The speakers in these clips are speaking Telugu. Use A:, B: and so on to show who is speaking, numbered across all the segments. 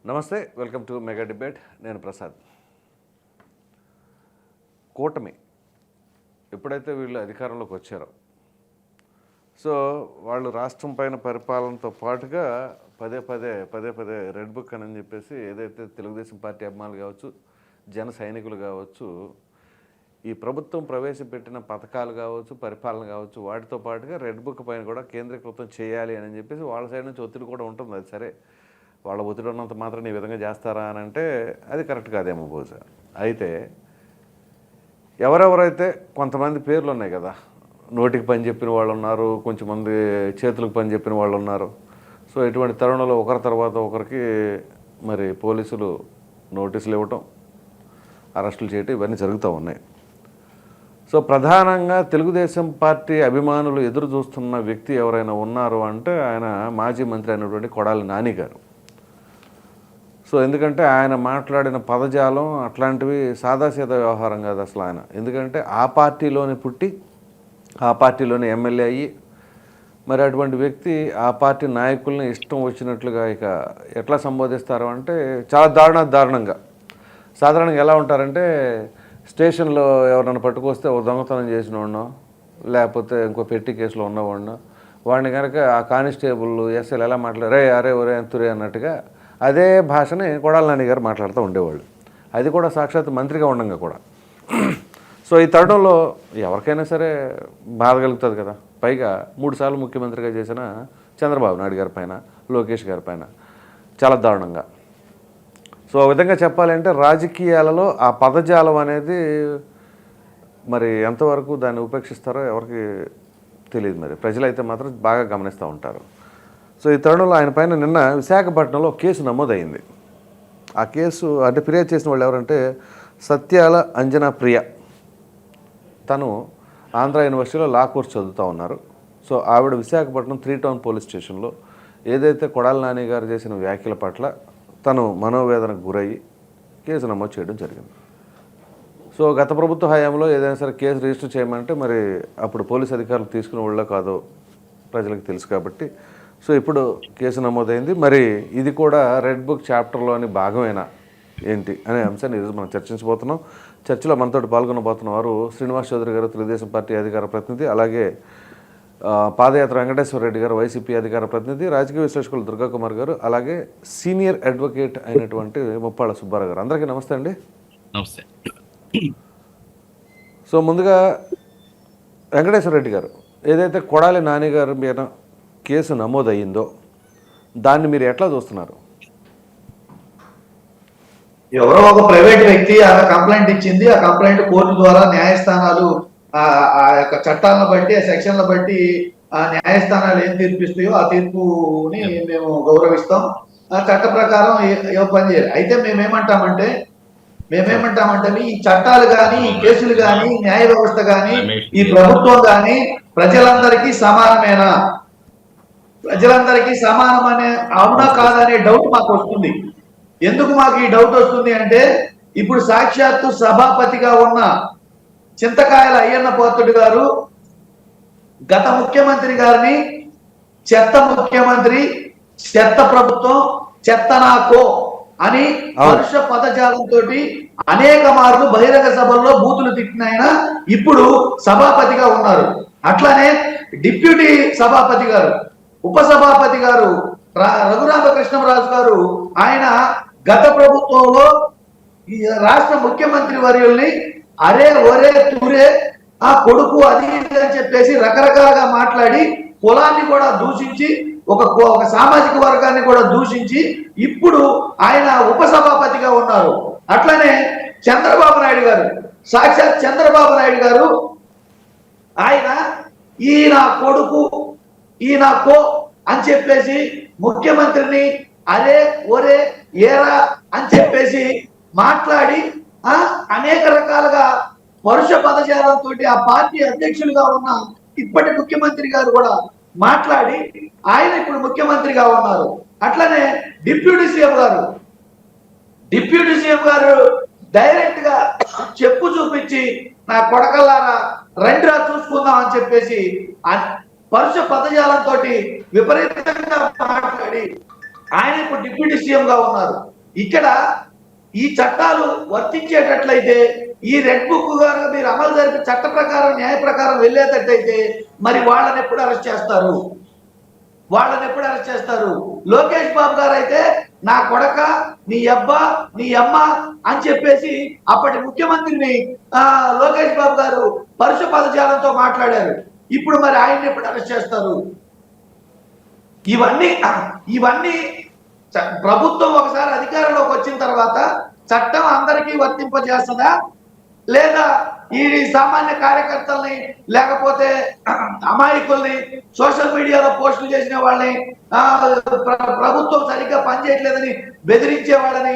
A: నమస్తే, వెల్కమ్ టు మెగా డిబేట్. నేను ప్రసాద్. కూటమి ఎప్పుడైతే వీళ్ళు అధికారంలోకి వచ్చారో వాళ్ళు రాష్ట్రం పైన పరిపాలనతో పాటుగా పదే పదే రెడ్ బుక్ అని చెప్పేసి ఏదైతే తెలుగుదేశం పార్టీ అభిమానులు కావచ్చు, జన సైనికులు కావచ్చు, ఈ ప్రభుత్వం ప్రవేశపెట్టిన పథకాలు కావచ్చు, పరిపాలన కావచ్చు, వాటితో పాటుగా రెడ్ బుక్ పైన కూడా కేంద్రీకృతం చేయాలి అని చెప్పేసి వాళ్ళ సైడ్ నుంచి ఒత్తిడి కూడా ఉంటుంది. అది సరే, వాళ్ళ ఒత్తిడి ఉన్నంత మాత్రం ఈ విధంగా చేస్తారా అని అంటే అది కరెక్ట్ కాదేమో బహుశా. అయితే ఎవరెవరైతే కొంతమంది పేర్లు ఉన్నాయి కదా, నోటికి పని చెప్పిన వాళ్ళు ఉన్నారు, కొంచెం మంది చేతులకు పని చెప్పిన వాళ్ళు ఉన్నారు. ఇటువంటి తరుణంలో ఒకరి తర్వాత ఒకరికి మరి పోలీసులు నోటీసులు ఇవ్వటం, అరెస్టులు చేయటం ఇవన్నీ జరుగుతూ ఉన్నాయి. ప్రధానంగా తెలుగుదేశం పార్టీ అభిమానులు ఎదురు చూస్తున్న వ్యక్తి ఎవరైనా ఉన్నారు అంటే ఆయన మాజీ మంత్రి అయినటువంటి కొడాలి నాని గారు. ఎందుకంటే ఆయన మాట్లాడిన పదజాలం అట్లాంటివి సాదాసీదా వ్యవహారం కాదు అసలు ఆయన. ఎందుకంటే ఆ పార్టీలోనే పుట్టి ఆ పార్టీలోనే ఎమ్మెల్యే అయ్యి మరి అటువంటి వ్యక్తి ఆ పార్టీ నాయకుల్ని ఇష్టం వచ్చినట్లుగా ఇక ఎట్లా సంబోధిస్తారు అంటే చాలా దారుణంగా. సాధారణంగా ఎలా ఉంటారంటే స్టేషన్లో ఎవరైనా పట్టుకొస్తే ఒక దొంగతనం చేసిన వాడినో లేకపోతే ఇంకో పెట్టి కేసులో ఉన్నవాడినో వాడిని కనుక ఆ కానిస్టేబుల్ ఎస్ఐలు ఎలా మాట్లాడారు, అరే ఒరే అంతురే అన్నట్టుగా అదే భాషని కొడాలి నాని గారు మాట్లాడుతూ ఉండేవాళ్ళు. అది కూడా సాక్షాత్ మంత్రిగా ఉండగా కూడా. ఈ తరుణంలో ఎవరికైనా సరే బాధ కలుగుతుంది కదా. పైగా 3 సార్లు ముఖ్యమంత్రిగా చేసిన చంద్రబాబు నాయుడు గారి పైన, లోకేష్ గారి పైన చాలా దారుణంగా. ఆ విధంగా చెప్పాలంటే రాజకీయాలలో ఆ పదజాలం అనేది మరి ఎంతవరకు దాన్ని ఉపేక్షిస్తారో ఎవరికి తెలియదు. మరి ప్రజలైతే మాత్రం బాగా గమనిస్తూ ఉంటారు. ఈ తరుణంలో ఆయన పైన నిన్న విశాఖపట్నంలో కేసు నమోదైంది. ఆ కేసు అంటే ఫిర్యాదు చేసిన వాళ్ళు ఎవరంటే సత్యాల అంజనా ప్రియ. తను ఆంధ్ర యూనివర్సిటీలో లా కోర్స్ చదువుతూ ఉన్నారు. ఆవిడ విశాఖపట్నం 3 టౌన్ పోలీస్ స్టేషన్లో ఏదైతే కొడాలి నాని గారు చేసిన వ్యాఖ్యల పట్ల తను మనోవేదనకు గురయ్యి కేసు నమోదు చేయడం జరిగింది. గత ప్రభుత్వ హయాంలో ఏదైనా సరే కేసు రిజిస్టర్ చేయమంటే మరి అప్పుడు పోలీస్ అధికారులు తీసుకునే వాళ్ళో కాదో ప్రజలకు తెలుసు కాబట్టి ఇప్పుడు కేసు నమోదైంది. మరి ఇది కూడా రెడ్ బుక్ చాప్టర్లోని భాగమేనా ఏంటి అనే అంశాన్ని ఈరోజు మనం చర్చించబోతున్నాం. చర్చలో మనతో పాల్గొనబోతున్న వారు శ్రీనివాస్ చౌదరి గారు, తెలుగుదేశం పార్టీ అధికార ప్రతినిధి, అలాగే పాదయాత్ర వెంకటేశ్వర రెడ్డి గారు, వైసీపీ అధికార ప్రతినిధి, రాజకీయ విశ్లేషకులు దుర్గా కుమార్ గారు, అలాగే సీనియర్ అడ్వకేట్ అయినటువంటి ముప్పాళ్ళ సుబ్బారావు గారు. అందరికీ నమస్తే అండి.
B: నమస్తే.
A: ముందుగా వెంకటేశ్వర రెడ్డి గారు, ఏదైతే కొడాలి నాని గారు మీద కేసు నమోదయ్యిందో దాన్ని మీరు ఎట్లా చూస్తున్నారు?
C: ఎవరో ఒక ప్రైవేట్ వ్యక్తి ఆ కంప్లైంట్ ఇచ్చింది. ఆ కంప్లైంట్ కోర్టు ద్వారా న్యాయస్థానాలు ఆ యొక్క చట్టాలను బట్టి, ఆ సెక్షన్ల బట్టి ఆ న్యాయస్థానాలు ఏం తీర్పిస్తాయో ఆ తీర్పుని మేము గౌరవిస్తాం. ఆ చట్ట ప్రకారం ఏ పని చేయాలి. అయితే మేమేమంటామంటే ఈ చట్టాలు కానీ, ఈ కేసులు కానీ, న్యాయ వ్యవస్థ కానీ, ఈ ప్రభుత్వం కానీ ప్రజలందరికీ సమానమేనా, ప్రజలందరికీ సమానమనే అవునా కాదనే డౌట్ మాకు వస్తుంది. ఎందుకు మాకు ఈ డౌట్ వస్తుంది అంటే ఇప్పుడు సాక్షాత్తు సభాపతిగా ఉన్న చింతకాయల అయ్యన్న పోతుడు గారు గత ముఖ్యమంత్రి గారిని చెత్త ముఖ్యమంత్రి, చెత్త ప్రభుత్వం, చెత్త నాకో అని పరుష పదజాలంతో అనేక మార్లు బహిరంగ సభల్లో బూతులు తిట్టిన ఆయన ఇప్పుడు సభాపతిగా ఉన్నారు. అట్లానే డిప్యూటీ సభాపతి గారు, ఉపసభాపతి గారు రఘురామకృష్ణరాజు గారు, ఆయన గత ప్రభుత్వంలో రాష్ట్ర ముఖ్యమంత్రి వర్యుల్ని అరే ఒరే తురే ఆ కొడుకు అది అని చెప్పేసి రకరకాలుగా మాట్లాడి కులాన్ని కూడా దూషించి ఒక సామాజిక వర్గాన్ని కూడా దూషించి ఇప్పుడు ఆయన ఉపసభాపతిగా ఉన్నారు. అట్లనే చంద్రబాబు నాయుడు గారు, సాక్షాత్ చంద్రబాబు నాయుడు గారు, ఆయన ఈయన కొడుకు ఈయన కో అని చెప్పేసి ముఖ్యమంత్రిని అరే ఒరే ఏరా అని చెప్పేసి మాట్లాడి అనేక రకాలుగా పరుష పదజాలంతో ఆ పార్టీ అధ్యక్షులుగా ఉన్న ఇప్పటి ముఖ్యమంత్రి గారు కూడా మాట్లాడి ఆయన ఇప్పుడు ముఖ్యమంత్రిగా ఉన్నారు. అట్లనే డిప్యూటీ సీఎం గారు డైరెక్ట్ గా చెప్పు చూపించి నా కొడకల్లారా రండిరా చూసుకుందాం అని చెప్పేసి పరుష పదజాలంతో విపరీతంగా మాట్లాడి ఆయన ఇప్పుడు డిప్యూటీ సీఎం గా ఉన్నారు. ఇక్కడ ఈ చట్టాలు వర్తించేటట్లయితే ఈ రెడ్ బుక్ గారు మీరు అమలు జరిపి చట్ట ప్రకారం న్యాయ ప్రకారం వెళ్ళేటట్టయితే మరి వాళ్ళని ఎప్పుడు అరెస్ట్ చేస్తారు? వాళ్ళని ఎప్పుడు అరెస్ట్ చేస్తారు? లోకేష్ బాబు గారు అయితే నా కొడక, నీ అబ్బా, నీ అమ్మ అని చెప్పేసి అప్పటి ముఖ్యమంత్రిని లోకేష్ బాబు గారు పరుష పదజాలంతో మాట్లాడారు. ఇప్పుడు మరి ఆయన్ని ఎప్పుడు అరెస్ట్ చేస్తారు? ఇవన్నీ ప్రభుత్వం ఒకసారి అధికారంలోకి వచ్చిన తర్వాత చట్టం అందరికీ వర్తింపజేస్తుందా, లేదా ఈ సామాన్య కార్యకర్తల్ని లేకపోతే అమాయకుల్ని సోషల్ మీడియాలో పోస్టులు చేసిన వాళ్ళని ప్రభుత్వం సరిగ్గా పనిచేయట్లేదని బెదిరించే వాళ్ళని,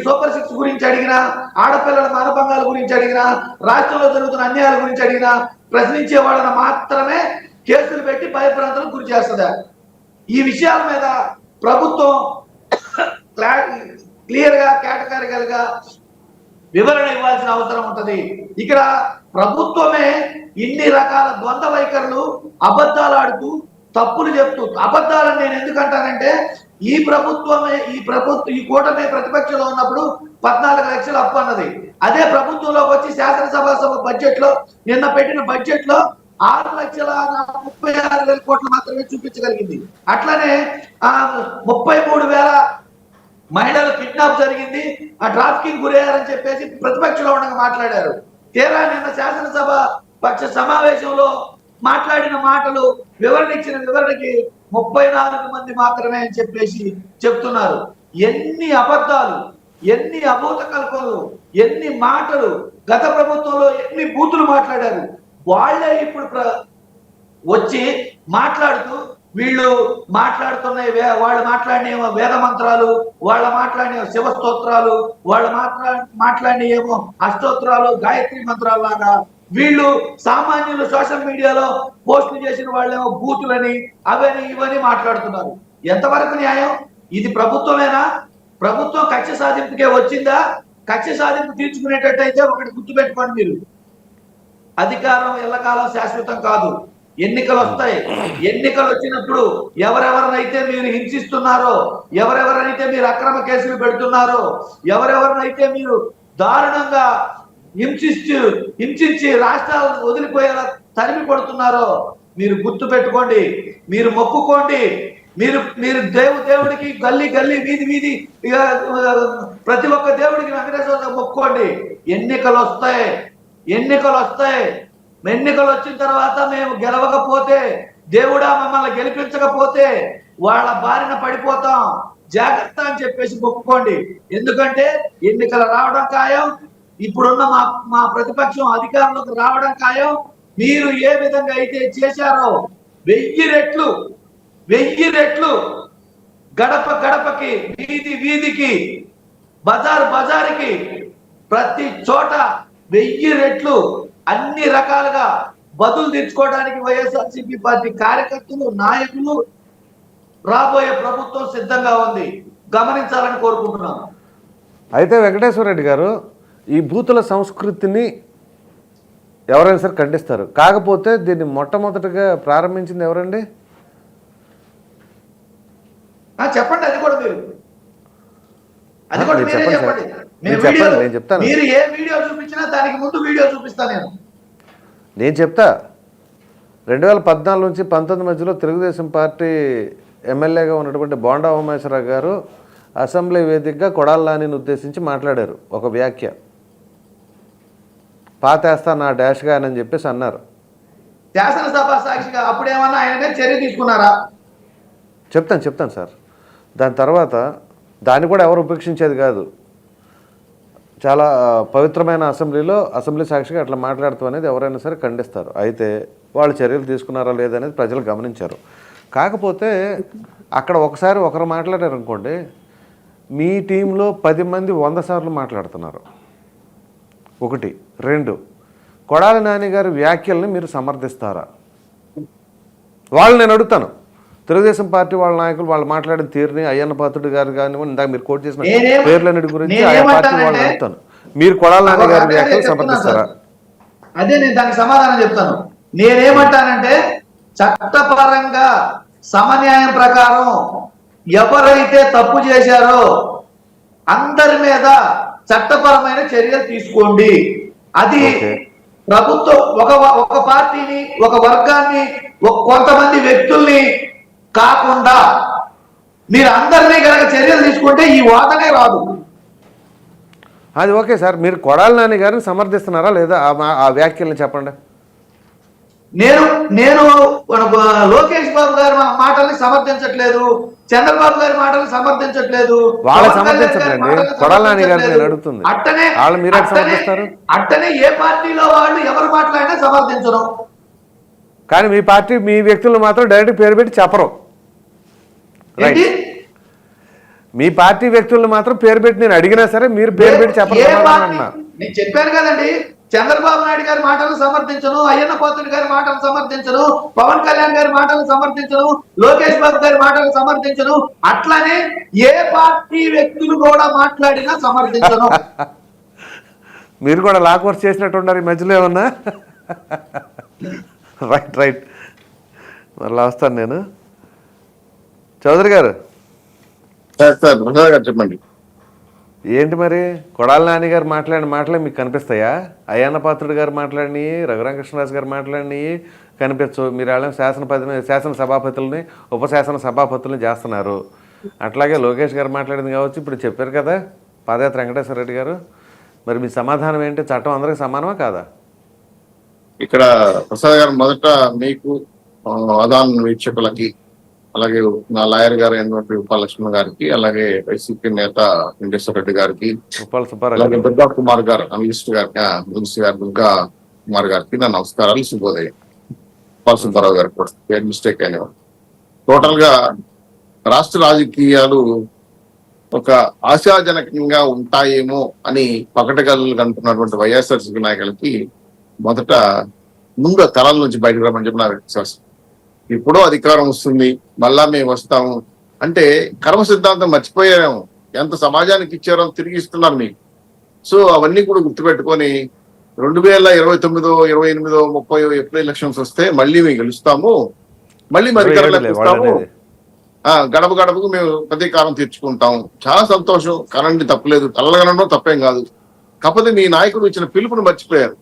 C: సూపర్ 6 గురించి అడిగినా, ఆడపిల్లల మానభంగాల గురించి అడిగినా, రాష్ట్రంలో జరుగుతున్న అన్యాయాల గురించి అడిగినా ప్రశ్నించే వాళ్ళని మాత్రమే కేసులు పెట్టి భయభ్రాంతులకు గురి చేస్తుందా? ఈ విషయాల మీద ప్రభుత్వం క్లియర్ గా కేటగిరికల్ గా వివరణ ఇవ్వాల్సిన అవసరం ఉంటది. ఇక్కడ ప్రభుత్వమే ఇన్ని రకాల ద్వంద్వ వైఖరులు, అబద్ధాలు ఆడుతూ, తప్పులు చెప్తూ, అబద్ధాలను నేను ఎందుకంటానంటే ఈ ప్రభుత్వమే ఈ కూటమి ప్రతిపక్షంలో ఉన్నప్పుడు 14 లక్షలు అప్పు అన్నది. అదే ప్రభుత్వంలోకి వచ్చి శాసనసభ బడ్జెట్ లో నిన్న పెట్టిన బడ్జెట్ లో 6,36,000 కోట్లు మాత్రమే చూపించగలిగింది. అట్లనే 33,000 మహిళలు కిడ్నాప్ జరిగింది, ఆ ట్రాఫికింగ్ గురయ్యారని చెప్పేసి ప్రతిపక్షంలో ఉండగా మాట్లాడారు. తీరా నిన్న శాసనసభ పక్ష సమావేశంలో మాట్లాడిన మాటలు, వివరణ ఇచ్చిన వివరణకి 34 మంది మాత్రమే అని చెప్పేసి చెప్తున్నారు. ఎన్ని అబద్ధాలు, ఎన్ని అభూత కల్పనలు, ఎన్ని మాటలు, గత ప్రభుత్వంలో ఎన్ని బూతులు మాట్లాడారు. వాళ్ళే ఇప్పుడు వచ్చి మాట్లాడుతూ వీళ్ళు వాళ్ళు మాట్లాడినేమో వేద మంత్రాలు, వాళ్ళు మాట్లాడిన శివస్తోత్రాలు, వాళ్ళు మాట్లాడినేమో అష్టోత్రాలు, గాయత్రి మంత్రాలు లాగా వీళ్ళు సామాన్యులు సోషల్ మీడియాలో పోస్టులు చేసిన వాళ్ళేమో బూతులని అవని ఇవని మాట్లాడుతున్నారు. ఎంతవరకు న్యాయం? ఇది ప్రభుత్వమేనా? ప్రభుత్వం కక్ష సాధింపుకే వచ్చిందా? కక్ష సాధింపు తీర్చుకునేటట్టయితే ఒకటి గుర్తుపెట్టుకోండి మీరు, అధికారం ఎల్లకాలం శాశ్వతం కాదు. ఎన్నికలు వస్తాయి. ఎన్నికలు వచ్చినప్పుడు ఎవరెవరినైతే మీరు హింసిస్తున్నారో, ఎవరెవరైతే మీరు అక్రమ కేసులు పెడుతున్నారో, ఎవరెవరినైతే మీరు దారుణంగా హింసించి రాష్ట్రాలను వదిలిపోయేలా తరిమి కొడుతున్నారో మీరు గుర్తు పెట్టుకోండి, మీరు మొక్కుకోండి. మీరు దేవుడికి గల్లీ వీధి ప్రతి ఒక్క దేవుడికి వెంకటేశ్వర మొక్కుకోండి. ఎన్నికలు వస్తాయి. ఎన్నికలు వచ్చిన తర్వాత మేము గెలవకపోతే, దేవుడా మమ్మల్ని గెలిపించకపోతే వాళ్ళ బారిన పడిపోతాం, జాగ్రత్త అని చెప్పేసి మొక్కుకోండి. ఎందుకంటే ఎన్నికలు రావడం ఖాయం. ఇప్పుడున్న మా ప్రతిపక్షం అధికారంలోకి రావడం ఖాయం. మీరు ఏ విధంగా అయితే చేశారో 1000 రెట్లు గడపకి, వీధికి, బజారుకి, ప్రతి చోట 1000 రెట్లు అన్ని రకాలుగా బదులు తెచ్చుకోవడానికి వైఎస్ఆర్సీపీ పార్టీ కార్యకర్తలు, నాయకులు, రాబోయే ప్రభుత్వం సిద్ధంగా ఉంది. గమనించాలని కోరుకుంటున్నాను.
A: అయితే వెంకటేశ్వర రెడ్డి గారు, ఈ బూతుల సంస్కృతిని ఎవరైనా సరే ఖండిస్తారు. కాకపోతే దీన్ని మొట్టమొదటిగా ప్రారంభించింది ఎవరండి?
C: చెప్పండి. అది కూడా మీరు చెప్పండి.
A: నేను చెప్తాను.
C: మీరు ఏ వీడియో చూపించినా దానికి ముందు వీడియో చూపిస్తాను
A: నేను చెప్తా. 2014 నుంచి 19 మధ్యలో తెలుగుదేశం పార్టీ ఎమ్మెల్యేగా ఉన్నటువంటి బోండా ఉమేశ్వరరావు గారు అసెంబ్లీ వేదికగా కొడాలి నానిని ఉద్దేశించి మాట్లాడారు. ఒక వ్యాఖ్య, పాతేస్తా నా డాష్గా అని చెప్పేసి అన్నారు.
C: శాసనసభ సాక్షిగా అప్పుడు ఏమన్నా ఆయన మీద చర్య తీసుకున్నారా?
A: చెప్తాను సార్. దాని తర్వాత దాన్ని కూడా ఎవరు ఉపేక్షించేది కాదు. చాలా పవిత్రమైన అసెంబ్లీ సాక్షిగా అట్లా మాట్లాడతాం అనేది ఎవరైనా సరే ఖండిస్తారు. అయితే వాళ్ళు చర్యలు తీసుకున్నారా లేదనేది ప్రజలు గమనించారు. కాకపోతే అక్కడ ఒకసారి ఒకరు మాట్లాడారు అనుకోండి, మీ టీంలో 10 మంది 100 సార్లు మాట్లాడుతున్నారు. 1. 2, కొడాలి నాని గారి వ్యాఖ్యల్ని మీరు సమర్థిస్తారా? వాళ్ళు నేను అడుగుతాను. తెలుగుదేశం పార్టీ వాళ్ళ నాయకులు వాళ్ళు మాట్లాడిన తీరుని, అయ్యన్న పాత్రుడు గారు కానివ్వండి, ఇందాక మీరు కోట్ చేసిన పేర్లన్నిటి గురించి ఆయా పార్టీ వాళ్ళని అడుగుతాను. మీరు కొడాలి నాని గారి వ్యాఖ్యలు సమర్థిస్తారా?
C: అదే నేను దానికి సమాధానం చెప్తాను. నేనేమంటానంటే చట్టపరంగా సమన్యాయం ప్రకారం ఎవరైతే తప్పు చేశారో అందరి మీద చట్టపరమైన చర్యలు తీసుకోండి. అది ప్రభుత్వం ఒక పార్టీని, ఒక వర్గాన్ని, కొంతమంది వ్యక్తుల్ని కాకుండా మీరు అందరినీ కనుక చర్యలు తీసుకుంటే ఈ వాదనే రాదు.
A: అది ఓకే సార్, మీరు కొడాలి నాని గారిని సమర్థిస్తున్నారా లేదా? ఆ వ్యాఖ్యల్ని చెప్పండి.
C: నేను లోకేష్ బాబు గారి మాటల్ని సమర్థించట్లేదు, చంద్రబాబు గారి మాటల్ని సమర్థించట్లేదు,
A: వాళ్ళని సమర్థించట్లేండి. కొడాలి నాని గారిని నేను అడుగుతుంది, వాళ్ళు మీరు సమర్థిస్తారు.
C: అట్టనే ఏ పార్టీలో వాళ్ళు ఎవరు మాట్లాడినా సమర్థించరు.
A: కానీ మీ పార్టీ మీ వ్యక్తులు మాత్రం డైరెక్ట్ పేరు పెట్టి చెప్పరు. రైట్, మీ పార్టీ వ్యక్తులను మాత్రం పేరు పెట్టి నేను అడిగినా సరే మీరు పేరు పెట్టి చెప్పరు.
C: నేను చెప్పాను కదండి, చంద్రబాబు నాయుడు గారి మాటలు సమర్థించను, అయ్యన్న పాత్రుడు గారి మాటలు సమర్థించను, పవన్ కళ్యాణ్ గారి మాటలు సమర్థించను, లోకేష్ బాబు గారి మాటలు సమర్థించను, అట్లానే ఏ పార్టీ వ్యక్తులు కూడా మాట్లాడినా సమర్థించను.
A: మీరు కూడా లాక్ వర్క్ చేసినట్టున్నారు ఈ మధ్యలో ఏమన్నా? రైట్ రైట్, మళ్ళీ వస్తాను నేను. చౌదరి గారు
B: చెప్పండి.
A: ఏంటి మరి కొడాలి నాని గారు మాట్లాడిన మాటలే మీకు కనిపిస్తాయా? అయ్యన్న పాత్రుడు గారు మాట్లాడినవి, రఘురామకృష్ణరాజు గారు మాట్లాడినవి కనిపించవు. మీరు వాళ్ళని శాసన సభాపతుల్ని, ఉపశాసన సభాపతుల్ని చేస్తున్నారు. అట్లాగే లోకేష్ గారు మాట్లాడింది కావచ్చు, ఇప్పుడు చెప్పారు కదా పాదయాత్ర వెంకటేశ్వర రెడ్డి గారు. మరి మీ సమాధానం ఏంటి? చట్టం అందరికి సమానమా కాదా?
B: ఇక్కడ ప్రసాద్ గారు, మొదట మీకు అదాన్ వీక్షకులకి, అలాగే నా లాయర్ గారు అయినటువంటి ఉపాలక్ష్మణ్ గారికి, అలాగే వైసీపీ నేత వెంకటేశ్వర రెడ్డి గారికి, అలాగే దుర్గా కుమార్ గారు అనలిస్ట్ గారికి, దుర్గా కుమార్ గారికి నా నమస్కారాలు, శుభోదయం. ఉపాల్ సుబ్బారావు గారికి కూడా పేరు మిస్టేక్ అయిన. టోటల్ గా రాష్ట్ర రాజకీయాలు ఒక ఆశాజనకంగా ఉంటాయేమో అని పకటగల్లు కంటున్నటువంటి వైఎస్ఆర్సీపీ నాయకులకి మొదట ముందు తరాల నుంచి బయటకు రమ్మని చెప్పిన విశ్వాసం. ఇప్పుడు అధికారం వస్తుంది, మళ్ళా మేము వస్తాము అంటే కర్మ సిద్ధాంతం మర్చిపోయారేమో. ఎంత సమాజానికి ఇచ్చారో తిరిగి ఇస్తున్నారు మీకు. సో అవన్నీ కూడా గుర్తుపెట్టుకొని 2029, 28, 30 ఎప్పుడు ఎలక్షన్స్ వస్తే మళ్ళీ మేము గెలుస్తాము, మళ్ళీ అధికారంలోకి వస్తాము, గడప గడపకు మేము ప్రతీకారం తీర్చుకుంటాం. చాలా సంతోషం, కనండి తప్పలేదు, కళ్ళగనడం తప్పేం కాదు. కాకపోతే మీ నాయకుడు ఇచ్చిన పిలుపుని మర్చిపోయారు.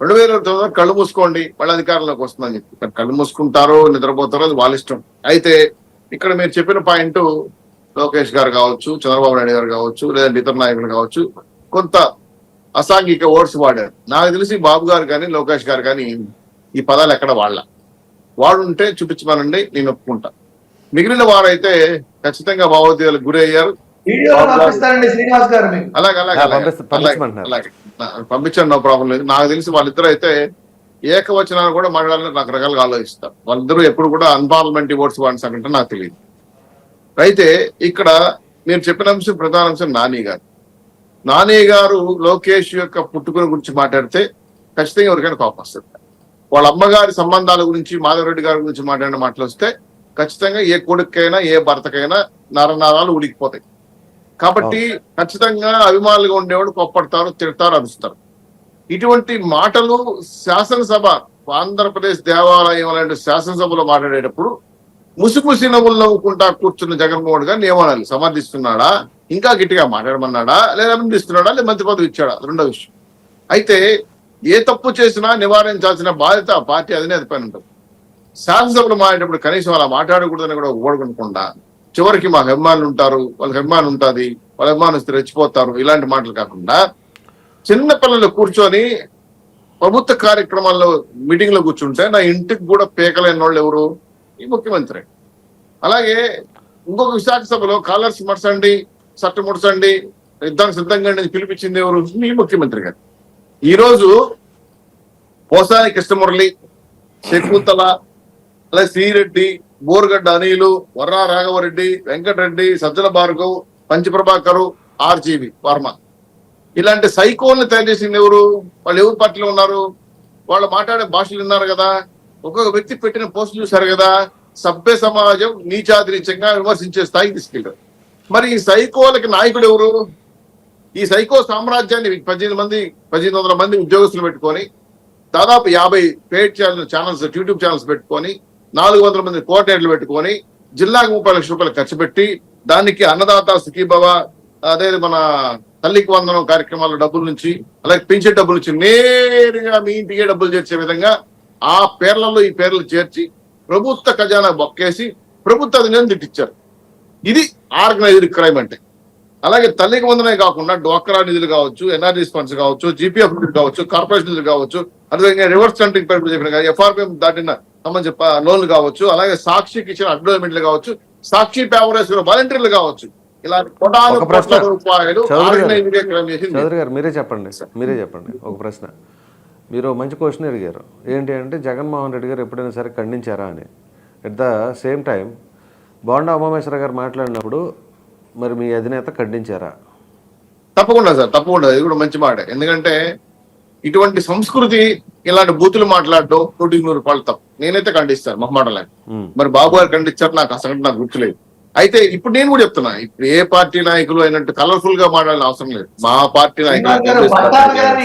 B: 2029 కళ్ళు మూసుకోండి, మళ్ళీ అధికారంలోకి వస్తుందని చెప్పి. కళ్ళు మూసుకుంటారో నిద్రపోతారో అది వాళ్ళ ఇష్టం. అయితే ఇక్కడ మీరు చెప్పిన పాయింట్ లోకేష్ గారు కావచ్చు, చంద్రబాబు నాయుడు గారు కావచ్చు, లేదంటే ఇతర నాయకులు కావచ్చు, కొంత అసాంఘిక వర్డ్స్ వాడారు. నాకు తెలిసి బాబు గారు కానీ లోకేష్ గారు కానీ ఈ పదాలు ఎక్కడ వాడుంటే చూపించమనండి, నేను ఒప్పుకుంటా. మిగిలిన వారైతే ఖచ్చితంగా భావోద్వేగాలకు గురి అయ్యారు. అలాగే పంపించండి, నో ప్రాబ్లం లేదు. నాకు తెలిసి వాళ్ళిద్దరు అయితే ఏకవచనాలు కూడా మాట్లాడాలని రకరకాలుగా ఆలోచిస్తారు. వాళ్ళిద్దరూ ఎప్పుడు కూడా అన్పార్లమెంటరీ వర్డ్స్ వాడిన సంగతి నాకు తెలియదు. అయితే ఇక్కడ మీరు చెప్పిన అంశం, ప్రధాన అంశం నాని గారు లోకేష్ యొక్క పుట్టుకుని గురించి మాట్లాడితే ఖచ్చితంగా ఎవరికైనా కోపం వస్తుంది. వాళ్ళ అమ్మగారి సంబంధాల గురించి, మాధవరెడ్డి గారి గురించి మాట్లాడిన మాటలు వస్తే ఖచ్చితంగా ఏ కొడుకైనా ఏ భర్తకైనా నరనరాలు ఉడికిపోతాయి. కాబట్టి ఖచ్చితంగా అభిమానులుగా ఉండేవాడు కోప్పడతారు, తిడతారు, అరుస్తారు. ఇటువంటి మాటలు శాసనసభ, ఆంధ్రప్రదేశ్ దేవాలయం లాంటి శాసనసభలో మాట్లాడేటప్పుడు ముసిముసి నవ్వులు నవ్వుకుంటా కూర్చున్న జగన్మోహన్ గారిని ఏమనాలి? సమర్థిస్తున్నాడా, ఇంకా గట్టిగా మాట్లాడమన్నాడా, లేదా అభినందిస్తున్నాడా, లేదా మంత్రి పదవి ఇచ్చాడా? రెండో విషయం. అయితే ఏ తప్పు చేసినా నివారించాల్సిన బాధ్యత ఆ పార్టీ అధినేత పైన ఉంటుంది. శాసనసభలో మాట్లాడేటప్పుడు కనీసం అలా మాట్లాడకూడదని కూడా ఓడగొనుకుండా చివరికి మాకు అభిమానులు ఉంటారు, వాళ్ళకి అభిమానం ఉంటుంది, వాళ్ళ అభిమానులు రెచ్చిపోతారు, ఇలాంటి మాటలు కాకుండా చిన్న పిల్లలు కూర్చొని ప్రభుత్వ కార్యక్రమాల్లో మీటింగ్ లో కూర్చుంటే నా ఇంటికి కూడా పీకలేని వాళ్ళు ఎవరు? ఈ ముఖ్యమంత్రి. అలాగే ఇంకొక విశాఖ సభలో కాలర్స్ మర్చండి, చట్టం ముడచండి, యుద్ధానికి సిద్ధంగా పిలిపించింది ఎవరు? మీ ముఖ్యమంత్రి గారు. ఈరోజు పోసాని కృష్ణమురళి, శకుంతల, అలాగే శ్రీరెడ్డి, బోరుగడ్డ అనిలు, వర్రా రాఘవరెడ్డి, వెంకటరెడ్డి, సజ్జల భార్గవ్, పంచప్రభాకరు, ఆర్జీవి వర్మ, ఇలాంటి సైకోల్ని తయారు చేసింది ఎవరు? వాళ్ళు ఎవరు పార్టీలో ఉన్నారు? వాళ్ళు మాట్లాడే భాషలు విన్నారు కదా, ఒక్కొక్క వ్యక్తి పెట్టిన పోస్టులు చూశారు కదా. సభ్య సమాజం నీచాతిరీచంగా విమర్శించే స్థాయికి తీసుకెళ్లారు. మరి ఈ సైకోలకి నాయకుడు ఎవరు? ఈ సైకో సామ్రాజ్యాన్ని 1800 మంది ఉద్యోగస్తులు పెట్టుకొని, దాదాపు 50 పెయిడ్ ఛానల్స్, యూట్యూబ్ ఛానల్స్ పెట్టుకొని, 400 మంది కోఆర్డినేటర్లు పెట్టుకొని, జిల్లాకు 30 లక్షల రూపాయలు ఖర్చు పెట్టి దానికి అన్నదాత సుఖీభవ, అదే మన తల్లికి వందనం కార్యక్రమాల డబ్బుల నుంచి, అలాగే పెంచే డబ్బుల నుంచి నేరుగా మీ ఇంటికే డబ్బులు చేర్చే విధంగా ఆ పేర్లలో ఈ పేర్లు చేర్చి ప్రభుత్వ ఖజానా బొక్కేసి ప్రభుత్వ అధినేతను తిట్టించారు. ఇది ఆర్గనైజ్డ్ క్రైమ్ అంటే. అలాగే తల్లికి వందనే కాకుండా డ్వాక్రా నిధులు కావచ్చు, ఎన్ఆర్జీ ఫండ్స్ కావచ్చు, జీపీఎఫ్ నిధులు కావచ్చు, కార్పొరేషన్ నిధులు కావచ్చు, అదేవిధంగా రివర్స్ టెండరింగ్ పేరు చెప్పిన ఎఫ్ఆర్పిఎం దాటిన సంబంధించి లోన్లు కావచ్చు, అలాగే సాక్షికి ఇచ్చిన అడ్వర్టైజ్మెంట్లు కావచ్చు, సాక్షి పేపర్ వేసుకున్న వాలంటీర్లు కావచ్చు, ఇలా కోటాను కోట్ల రూపాయలు ఆర్గనైజ్డ్ క్రైమ్ చేసింది.
A: చౌదరి గారు మీరే చెప్పండి ఒక ప్రశ్న. మీరు మంచి క్వశ్చన్ అడిగారు. ఏంటి అంటే జగన్మోహన్ రెడ్డి గారు ఎప్పుడైనా సరే ఖండించారా అని. At the same time bonda Umameshwara గారు మాట్లాడినప్పుడు మరి మీ అధినేత ఖండించారా?
B: తప్పకుండా సార్, తప్పకుండా. ఇది కూడా మంచి మాట. ఎందుకంటే ఇటువంటి సంస్కృతి, ఇలాంటి బూతులు మాట్లాడడం 100 రూపాయలు తప్పు. నేనైతే ఖండిస్తాను మొహమాటలేదు. మరి బాబు గారు ఖండించారు, నాకు అసలు నాకు గుర్తులేదు. అయితే ఇప్పుడు నేను కూడా చెప్తున్నా, ఇప్పుడు ఏ పార్టీ నాయకులు అయినట్టు కలర్ఫుల్ గా మాట్లాడాల్సిన అవసరం లేదు. మా పార్టీ నాయకులు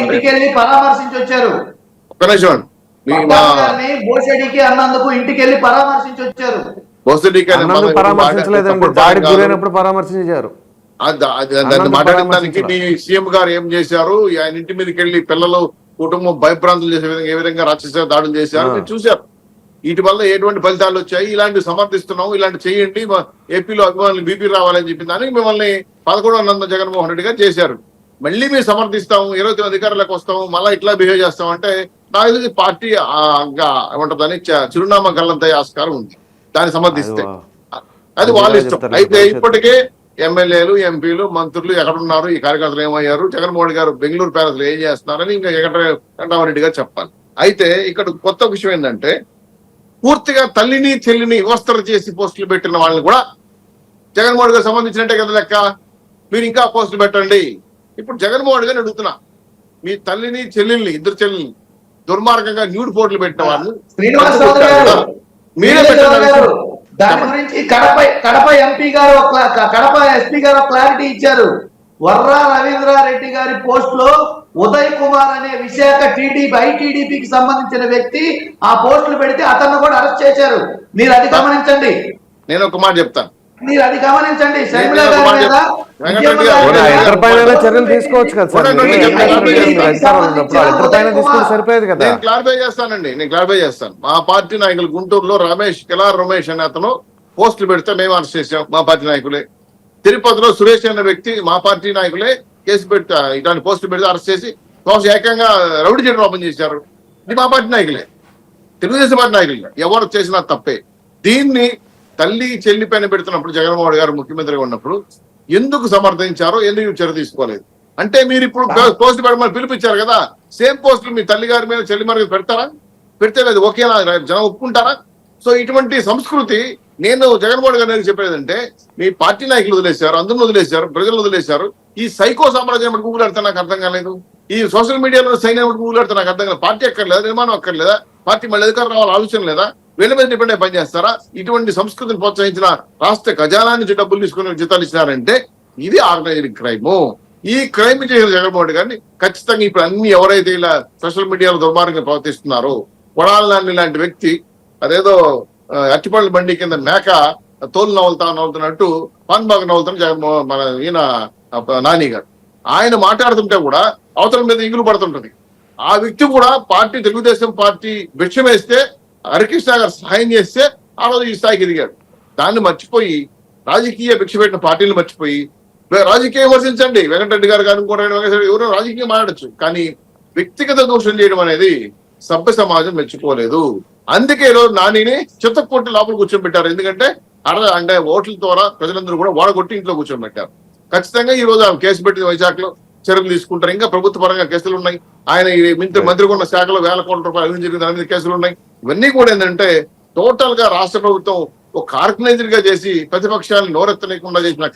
C: ఇంటికెళ్ళి పరామర్శించి వచ్చారు.
B: ఒక్క నిమిషం,
C: బోసెడికి అన్నందుకు ఇంటికెళ్ళి పరామర్శించి వచ్చారు.
A: పరామర్శించారు.
B: మాట్లాడడానికి మీ సీఎం గారు ఏం చేశారు, ఆయన ఇంటి మీదకి వెళ్ళి పిల్లలు కుటుంబం భయభ్రాంతులు చేసే విధంగా ఏ విధంగా రాక్షస దాడులు చేశారు మీరు చూశారు. వీటి వల్ల ఎటువంటి ఫలితాలు వచ్చాయి, ఇలాంటివి సమర్థిస్తున్నాం, ఇలాంటి చేయండి, ఏపీలో అభిమానులు బీపీ రావాలని చెప్పిన దానికి మిమ్మల్ని 11వ జగన్మోహన్ రెడ్డి గారు చేశారు. మళ్ళీ మేము సమర్థిస్తాము, 29 అధికారులకు వస్తాము, మళ్ళీ ఇట్లా బిహేవ్ చేస్తాం అంటే నాకు పార్టీ ఏమంటుందని చిరునామా గల్లంతయ్యే ఆస్కారం ఉంది దాన్ని సమర్థిస్తే. అది వాళ్ళ ఇష్టం. అయితే ఇప్పటికే ఎమ్మెల్యేలు, ఎంపీలు, మంత్రులు ఎక్కడున్నారు, ఈ కార్యకర్తలు ఏమయ్యారు, జగన్మోహన్ గారు బెంగళూరు ప్యాలెస్ లో ఏం చేస్తున్నారని ఇంకా వెంకటరామరెడ్డి గారు చెప్పాలి. అయితే ఇక్కడ కొత్త విషయం ఏంటంటే పూర్తిగా తల్లిని చెల్లిని వివస్త్ర చేసి పోస్టులు పెట్టిన వాళ్ళని కూడా జగన్మోహన్ గారు సంబంధించినట్టే కదా లెక్క. మీరు ఇంకా పోస్టులు పెట్టండి. ఇప్పుడు జగన్మోహన్ గారిని అడుగుతున్నా, మీ తల్లిని చెల్లెల్ని, ఇద్దరు చెల్లెల్ని దుర్మార్గంగా న్యూడ్ పోర్టులు పెట్టిన వాళ్ళు మీరే పెట్టారు.
C: దాని గురించి కడప ఎంపీ గారు కడప ఎస్పీ గారు క్లారిటీ ఇచ్చారు. వర్రా రవీంద్రారెడ్డి గారి పోస్ట్ లో ఉదయ్ కుమార్ అనే విశాఖ ఐటీడీపీకి సంబంధించిన వ్యక్తి ఆ పోస్టులు పెడితే అతన్ని కూడా అరెస్ట్ చేశారు. మీరు అది గమనించండి.
B: నేను ఒక మాట చెప్తాను,
C: మీరు అది గమనించండి.
A: చర్యలు తీసుకోవచ్చు కదా సార్, సరిపోయేది కదా.
B: నేను క్లారిఫై చేస్తాను. మా పార్టీ నాయకులు గుంటూరులో కిలార్ రమేష్ అనే అతను పోస్టులు పెడితే మేము అరెస్ట్ చేసాం, మా పార్టీ నాయకులే. తిరుపతిలో సురేష్ అనే వ్యక్తి మా పార్టీ నాయకులే కేసు పెట్టి ఇలాంటి పోస్టులు పెడితే అరెస్ట్ చేసి ఏకంగా రౌడీ షీటర్ ఓపెన్ చేశారు. ఇది మా పార్టీ నాయకులే, తెలుగుదేశం పార్టీ నాయకులే. ఎవరు చేసినా తప్పే. దీన్ని తల్లి చెల్లి పైన పెడుతున్నప్పుడు జగన్మోహన్ గారు ముఖ్యమంత్రిగా ఉన్నప్పుడు ఎందుకు సమర్థించారో, ఎందుకు చర్య తీసుకోలేదు అంటే మీరు ఇప్పుడు పోస్టులు పెట్టమని పిలిపించారు కదా, సేమ్ పోస్టులు మీ తల్లి గారి మీద చెల్లి మీద పెడతారా? పెడితే లేదు ఓకేనా, జనం ఒప్పుకుంటారా? సో ఇటువంటి సంస్కృతి నేను జగన్మోహన్ గారు చెప్పేదంటే మీ పార్టీ నాయకులు వదిలేశారు, అందరూ వదిలేశారు, ప్రజలు వదిలేశారు. ఈ సైకో సామ్రాజ్యం గూగుల్ ఆడితే నాకు అర్థం కాలేదు. ఈ సోషల్ మీడియాలో సైన్ గూగుల్ ఆడితే నాకు అర్థం కాలేదు. పార్టీ అక్కర్లేదా, నిర్మాణం అక్కర్లేదా, పార్టీ మళ్ళీ అధికారం రావాలని ఆలోచన లేదా, వీళ్ళ మీద డిపెండ్ అయి పనిచేస్తారా? ఇటువంటి సంస్కృతిని ప్రోత్సహించిన రాష్ట్ర ఖజానా నుంచి డబ్బులు తీసుకుని జీతాలు ఇచ్చినారంటే ఇది ఆర్గనైజ్డ్ క్రైమ్. ఈ క్రైమ్ చేసిన జగన్మోహన్ రెడ్డి గారిని ఖచ్చితంగా ఇప్పుడు అన్ని ఎవరైతే ఇలా సోషల్ మీడియాలో దుర్మార్గంగా ప్రవర్తిస్తున్నారో, కొడాలని లాంటి వ్యక్తి అదేదో అట్టిపళ్ళు బండి కింద మేక తోలు నవ్వుతున్నట్టు పాన్ బాగా నవ్వుతున్న మన ఈయన నాని గారు ఆయన మాట్లాడుతుంటే కూడా అవతల మీద ఇంగులు పడుతుంటది. ఆ వ్యక్తి కూడా పార్టీ తెలుగుదేశం పార్టీ భిక్షం వేస్తే హరికృష్ణ గారు సహాయం చేస్తే ఆ రోజు ఈ స్థాయికి ఎదిగాడు. దాన్ని మర్చిపోయి రాజకీయ భిక్ష పెట్టిన పార్టీలు మర్చిపోయి రాజకీయం విమర్శించండి. వెంకటరెడ్డి గారు కానీ ఎవరో రాజకీయం మాట్లాడచ్చు, కానీ వ్యక్తిగత దోషం చేయడం అనేది సభ్య సమాజం మెచ్చుకోలేదు. అందుకే ఈరోజు నానిని చిత్తకొట్టి లోపల కూర్చోబెట్టారు. ఎందుకంటే అంటే ఓట్ల ద్వారా ప్రజలందరూ కూడా ఓడగొట్టి ఇంట్లో కూర్చోబెట్టారు. ఖచ్చితంగా ఈ రోజు ఆమె కేసు పెట్టింది, వైజాగ్లో చర్యలు తీసుకుంటారు. ఇంకా ప్రభుత్వ పరంగా కేసులు ఉన్నాయి. ఆయన మంత్రి ఉన్న శాఖలో వేల కోట్ల రూపాయలు అవినీతి జరిగిన దాని మీద కేసులు ఉన్నాయి. ఇవన్నీ కూడా ఏంటంటే టోటల్ గా రాష్ట్ర ప్రభుత్వం ఒక ఆర్గనైజర్ గా చేసి ప్రతిపక్షాలను నోరెత్తలేకుండా చేసిన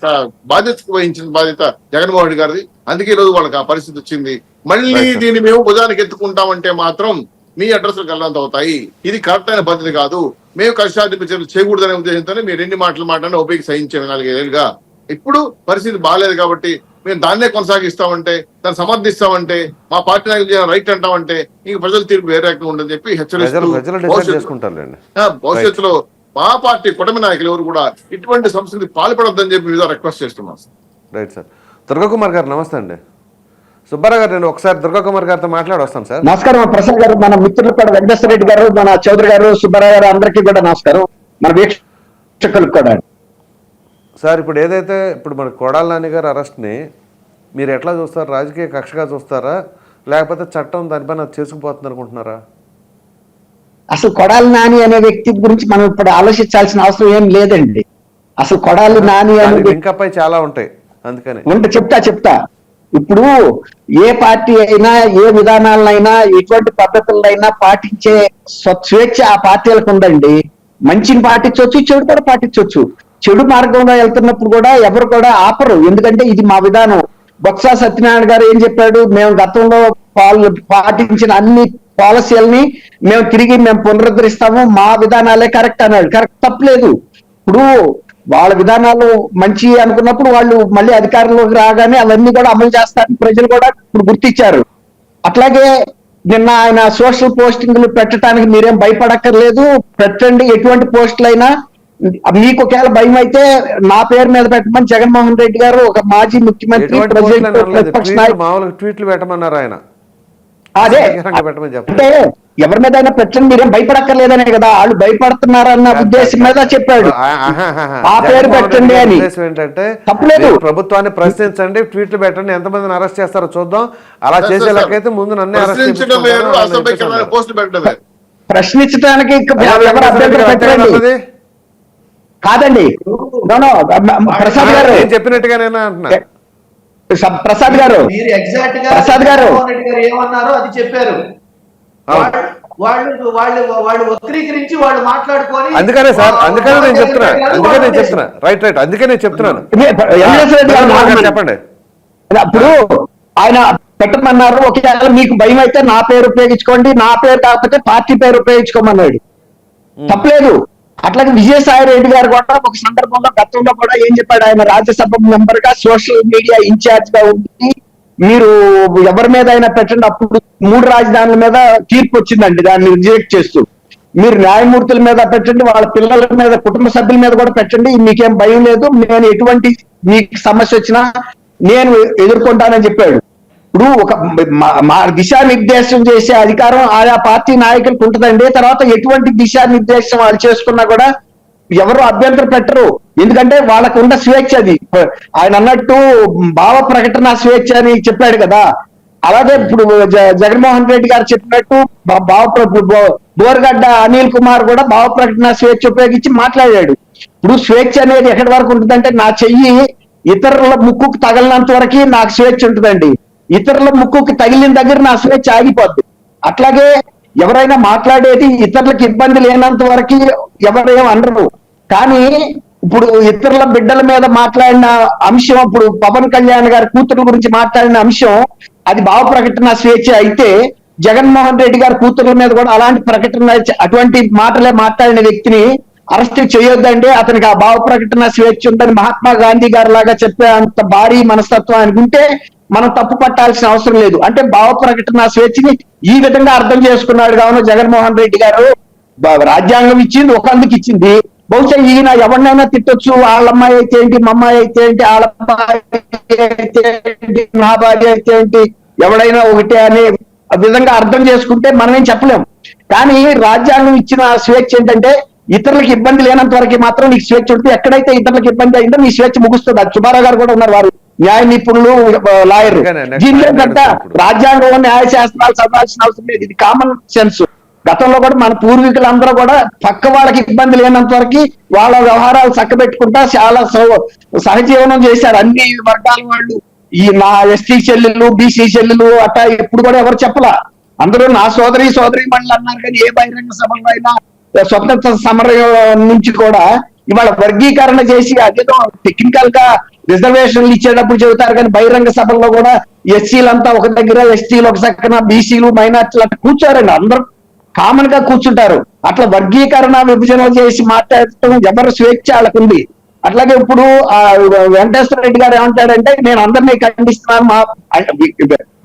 B: బాధ్యత వహించిన బాధ్యత జగన్మోహన్ రెడ్డి గారిది. అందుకే ఈ రోజు వాళ్ళకి ఆ పరిస్థితి వచ్చింది. మళ్ళీ దీన్ని మేము భుజానికి ఎత్తుకుంటామంటే మాత్రం మీ అడ్రస్లు గల్లంత అవుతాయి. ఇది కరెక్ట్ అయిన పద్ధతి కాదు. మేము కష్టాధిప చర్యలు చేయకూడదనే ఉద్దేశంతోనే మీరు ఎన్ని మాటలు మాట్లాడి ఓపిక సహించాము 4 ఏళ్ళుగా. ఇప్పుడు పరిస్థితి బాగాలేదు కాబట్టి మేము దాన్నే కొనసాగిస్తామంటే, దాన్ని సమర్థిస్తామంటే, మా పార్టీ నాయకులు రైట్ అంటామంటే ఇంక ప్రజల తీర్పు వేరే రకంగా ఉండదని చెప్పి హెచ్చరిస్తూ భవిష్యత్తులో మా పార్టీ కుటుంబ నాయకులు ఎవరు కూడా ఇటువంటి సంస్కృతి పాల్పడొద్దని చెప్పి మీద రిక్వెస్ట్ చేస్తున్నాం సార్.
A: Right sir. దుర్గాకుమార్ గారు నమస్తే అండి. సుబ్బారావు గారు, నేను ఒకసారి దుర్గాకుమార్ గారితో మాట్లాడి వస్తాను సార్.
D: నమస్కారం ప్రసాద్ గారు, మన మిత్రులు కూడా వెంకటేశ్వర రెడ్డి గారు, మన చౌదరి గారు, సుబ్బారావు గారు, అందరికీ కూడా నమస్కారం. మన వీక్షకులకు కూడా
A: సార్, ఇప్పుడు ఏదైతే ఇప్పుడు మన కొడాల నాని గారు అరెస్ట్ని మీరు ఎట్లా చూస్తారు? రాజకీయ కక్షగా చూస్తారా, లేకపోతే చట్టం దానిపైన చేసుకుపోతుంది అనుకుంటున్నారా?
D: అసలు కొడాలి నాని అనే వ్యక్తి గురించి మనం ఇప్పుడు ఆలోచించాల్సిన అవసరం ఏం లేదండి. అసలు కొడాలి నాని అనే
A: ఇంకాపై చాలా ఉంటాయి, అందుకని
D: చెప్తా. ఇప్పుడు ఏ పార్టీ అయినా ఏ విధానాలైనా ఎటువంటి పద్ధతులైనా పాటించే స్వేచ్ఛ ఆ పార్టీలకు ఉందండి. మంచిని పాటించవచ్చు, చెడు కూడా పాటించవచ్చు. చెడు మార్గంలో వెళ్తున్నప్పుడు కూడా ఎవరు కూడా ఆపరు, ఎందుకంటే ఇది మా విధానం. బొత్స సత్యనారాయణ గారు ఏం చెప్పాడు? మేము గతంలో పాటించిన అన్ని పాలసీలని మేము పునరుద్ధరిస్తాము, మా విధానాలే కరెక్ట్ అన్నాడు. కరెక్ట్, తప్పలేదు. ఇప్పుడు వాళ్ళ విధానాలు మంచి అనుకున్నప్పుడు వాళ్ళు మళ్ళీ అధికారంలోకి రాగానే అవన్నీ కూడా అమలు చేస్తారని ప్రజలు కూడా ఇప్పుడు గుర్తించారు. అట్లాగే నిన్న ఆయన సోషల్ పోస్టింగ్లు పెట్టడానికి మీరేం భయపడక్కర్లేదు, పెట్టండి. ఎటువంటి పోస్టులైనా మీకు ఒకవేళ భయం అయితే నా పేరు మీద పెట్టమని జగన్మోహన్ రెడ్డి గారు, ఒక మాజీ ముఖ్యమంత్రి, ప్రతిపక్ష నాయకులు
A: ట్వీట్లు పెట్టమన్నారు ఆయన.
D: అదే అంటే ఎవరి మీద అయినా పెట్టండి, మీరేం భయపడక్కర్లేదనే కదా. వాళ్ళు భయపడుతున్నారన్న ఉద్దేశం మీద చెప్పాడు ఆ పేరు పెట్టండి అని.
A: ఏంటంటే
D: తప్పలేదు,
A: ప్రభుత్వాన్ని ప్రశ్నించండి, ట్వీట్లు పెట్టండి, ఎంతమందిని అరెస్ట్ చేస్తారో చూద్దాం. అలా చేసేలాకైతే ముందు నన్నే
D: ప్రశ్నించడానికి ఎవరు అభ్యంతరం పెట్టండి కాదండి. ప్రసాద్ గారు
A: చెప్పినట్టుగానేనా అంటున్నా.
D: ప్రసాద్ గారు
C: ఏమన్నారో అది చెప్పారు. వాళ్ళు వక్రీకరించి వాళ్ళు మాట్లాడుకొని,
A: అందుకనే సార్, అందుకనే నేను చెప్తున్నా రైట్, అందుకనే నేను చెప్తున్నాను. చెప్పండి.
D: అప్పుడు ఆయన పెట్టమన్నారు, ఒకవేళ మీకు భయం అయితే నా పేరు ఉపయోగించుకోండి, నా పేరు కాకపోతే పార్టీ పేరు ఉపయోగించుకోమన్నాడు. తప్పలేదు. అట్లాగే విజయసాయి రెడ్డి గారు కూడా ఒక సందర్భంలో గతంలో కూడా ఏం చెప్పాడు? ఆయన రాజ్యసభ మెంబర్ గా సోషల్ మీడియా ఇన్ఛార్జ్ గా ఉండి మీరు ఎవరి మీద అయినా పెట్టండి. అప్పుడు 3 రాజధానుల మీద తీర్పు వచ్చిందండి, దాన్ని రిజెక్ట్ చేస్తూ. మీరు న్యాయమూర్తుల మీద పెట్టండి, వాళ్ళ పిల్లల మీద, కుటుంబ సభ్యుల మీద కూడా పెట్టండి, మీకేం భయం లేదు, నేను ఎటువంటి మీకు సమస్య వచ్చినా నేను ఎదుర్కొంటానని చెప్పాడు. ఇప్పుడు ఒక దిశానిర్దేశం చేసే అధికారం ఆయా పార్టీ నాయకులకు ఉంటుందండి. తర్వాత ఎటువంటి దిశానిర్దేశం వాళ్ళు చేసుకున్నా కూడా ఎవరు అభ్యంతరం పెట్టరు, ఎందుకంటే వాళ్ళకు ఉన్న స్వేచ్ఛ అది. ఆయన అన్నట్టు భావ ప్రకటన స్వేచ్ఛ అని చెప్పాడు కదా. అలాగే ఇప్పుడు జగన్మోహన్ రెడ్డి గారు చెప్పినట్టు బోర్గడ్డ అనిల్ కుమార్ కూడా భావ ప్రకటన స్వేచ్ఛ ఉపయోగించి మాట్లాడాడు. ఇప్పుడు స్వేచ్ఛ అనేది ఎక్కడి వరకు ఉంటుందంటే, నా చెయ్యి ఇతరుల ముక్కుకు తగిలినంత వరకు నాకు స్వేచ్ఛ ఉంటుందండి, ఇతరుల ముక్కుకి తగిలిన దగ్గర నా స్వేచ్ఛ ఆగిపోద్ది. అట్లాగే ఎవరైనా మాట్లాడేది ఇతరులకు ఇబ్బంది లేనంత వరకు ఎవరేం అనరు. కానీ ఇప్పుడు ఇతరుల బిడ్డల మీద మాట్లాడిన అంశం, ఇప్పుడు పవన్ కళ్యాణ్ గారి కూతురు గురించి మాట్లాడిన అంశం, అది భావ ప్రకటన స్వేచ్ఛ అయితే, జగన్మోహన్ రెడ్డి గారి కూతుర్ల మీద కూడా అలాంటి ప్రకటన, అటువంటి మాటలే మాట్లాడిన వ్యక్తిని అరెస్ట్ చేయొద్దండి, అతనికి ఆ భావ ప్రకటన స్వేచ్ఛ ఉందని మహాత్మా గాంధీ గారి లాగా చెప్పే అంత భారీ మనస్తత్వం అనుకుంటే మనం తప్పు పట్టాల్సిన అవసరం లేదు. అంటే భావ ప్రకటన స్వేచ్ఛని ఈ విధంగా అర్థం చేసుకున్నాడు కావున జగన్మోహన్ రెడ్డి గారు. రాజ్యాంగం ఇచ్చింది ఒకందుకు ఇచ్చింది, బహుశా ఈయన ఎవరినైనా తిట్టొచ్చు, వాళ్ళ అమ్మాయి అయితే ఏంటి, మా అమ్మాయి అయితే ఏంటి, వాళ్ళ అబ్బాయి అయితే ఏంటి, నా భార్య అయితే ఏంటి, ఎవడైనా ఒకటే అనే విధంగా అర్థం చేసుకుంటే మనమేం చెప్పలేం. కానీ రాజ్యాంగం ఇచ్చిన స్వేచ్ఛ ఏంటంటే, ఇతరులకు ఇబ్బంది లేనంత వరకు మాత్రం నీకు స్వేచ్ఛ ఉంటుంది, ఎక్కడైతే ఇతరులకు ఇబ్బంది అయిందో నీ స్వేచ్ఛ ముగుస్తుంది. అది సుబ్బారావు గారు కూడా ఉన్నారు, వారు న్యాయ నిపుణులు, లాయర్. దీంట్లో కంట రాజ్యాంగంలో న్యాయ శాస్త్రాలు చదవాల్సిన అవసరం లేదు, ఇది కామన్ సెన్స్. గతంలో కూడా మన పూర్వీకులందరూ కూడా పక్క వాళ్ళకి ఇబ్బంది లేనంత వరకు వాళ్ళ వ్యవహారాలు చక్కబెట్టుకుంటా చాలా సహజీవనం చేశారు అన్ని వర్గాల వాళ్ళు. ఈ నా ఎస్టీ చెల్లెళ్ళు, బీసీ చెల్లెళ్ళు అట్టా ఎప్పుడు కూడా ఎవరు చెప్పలా, అందరూ నా సోదరి మనులు అన్నారు. కానీ ఏ బహిరంగ సభలో అయినా స్వతంత్ర సమరం నుంచి కూడా ఇవాళ వర్గీకరణ చేసి అదేదో టెక్నికల్ గా రిజర్వేషన్లు ఇచ్చేటప్పుడు చెబుతారు, కానీ బహిరంగ సభల్లో కూడా ఎస్సీలంతా ఒక దగ్గర, ఎస్టీలు ఒక పక్కన, బీసీలు మైనార్టీలు అట్లా కూర్చోరండి, అందరూ కామన్ గా కూర్చుంటారు. అట్లా వర్గీకరణ విభజన చేసి మాట్లాడటం ఎవరు స్వేచ్ఛ వాళ్ళకు ఉంది. అట్లాగే ఇప్పుడు వెంకటేశ్వర రెడ్డి గారు ఏమంటాడంటే, నేను అందరినీ ఖండిస్తున్నాను,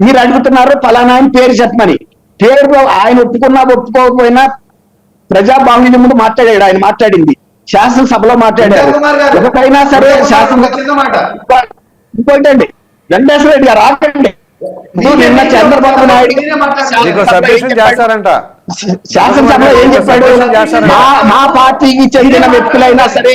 D: మీరు అడుగుతున్నారు ఫలానా ఆయన పేరు చెప్పమని. పేరు ఆయన ఒప్పుకున్నా ఒప్పుకోకపోయినా ప్రజాబాహుళ్యం ముందు మాట్లాడాడు. ఆయన మాట్లాడింది శాసనసభలో మాట్లాడారు.
C: విజయ్ కుమార్ గారు,
D: ఒకటైనా సరే
C: విజయ్ కుమార్
D: శాసన
C: ఒక చిన్న మాట.
D: ఇంకోటండి, వెంకటేశ్వర రెడ్డి గారు ఆగండి. నిన్న చంద్రబాబు నాయుడు
C: మీరే మాట్లాడండి.
A: నీకు సబ్మిషన్ చేస్తారంట.
D: శాసనసభలో ఏం చెప్పాడు? మా పార్టీకి చెందిన వ్యక్తులైనా సరే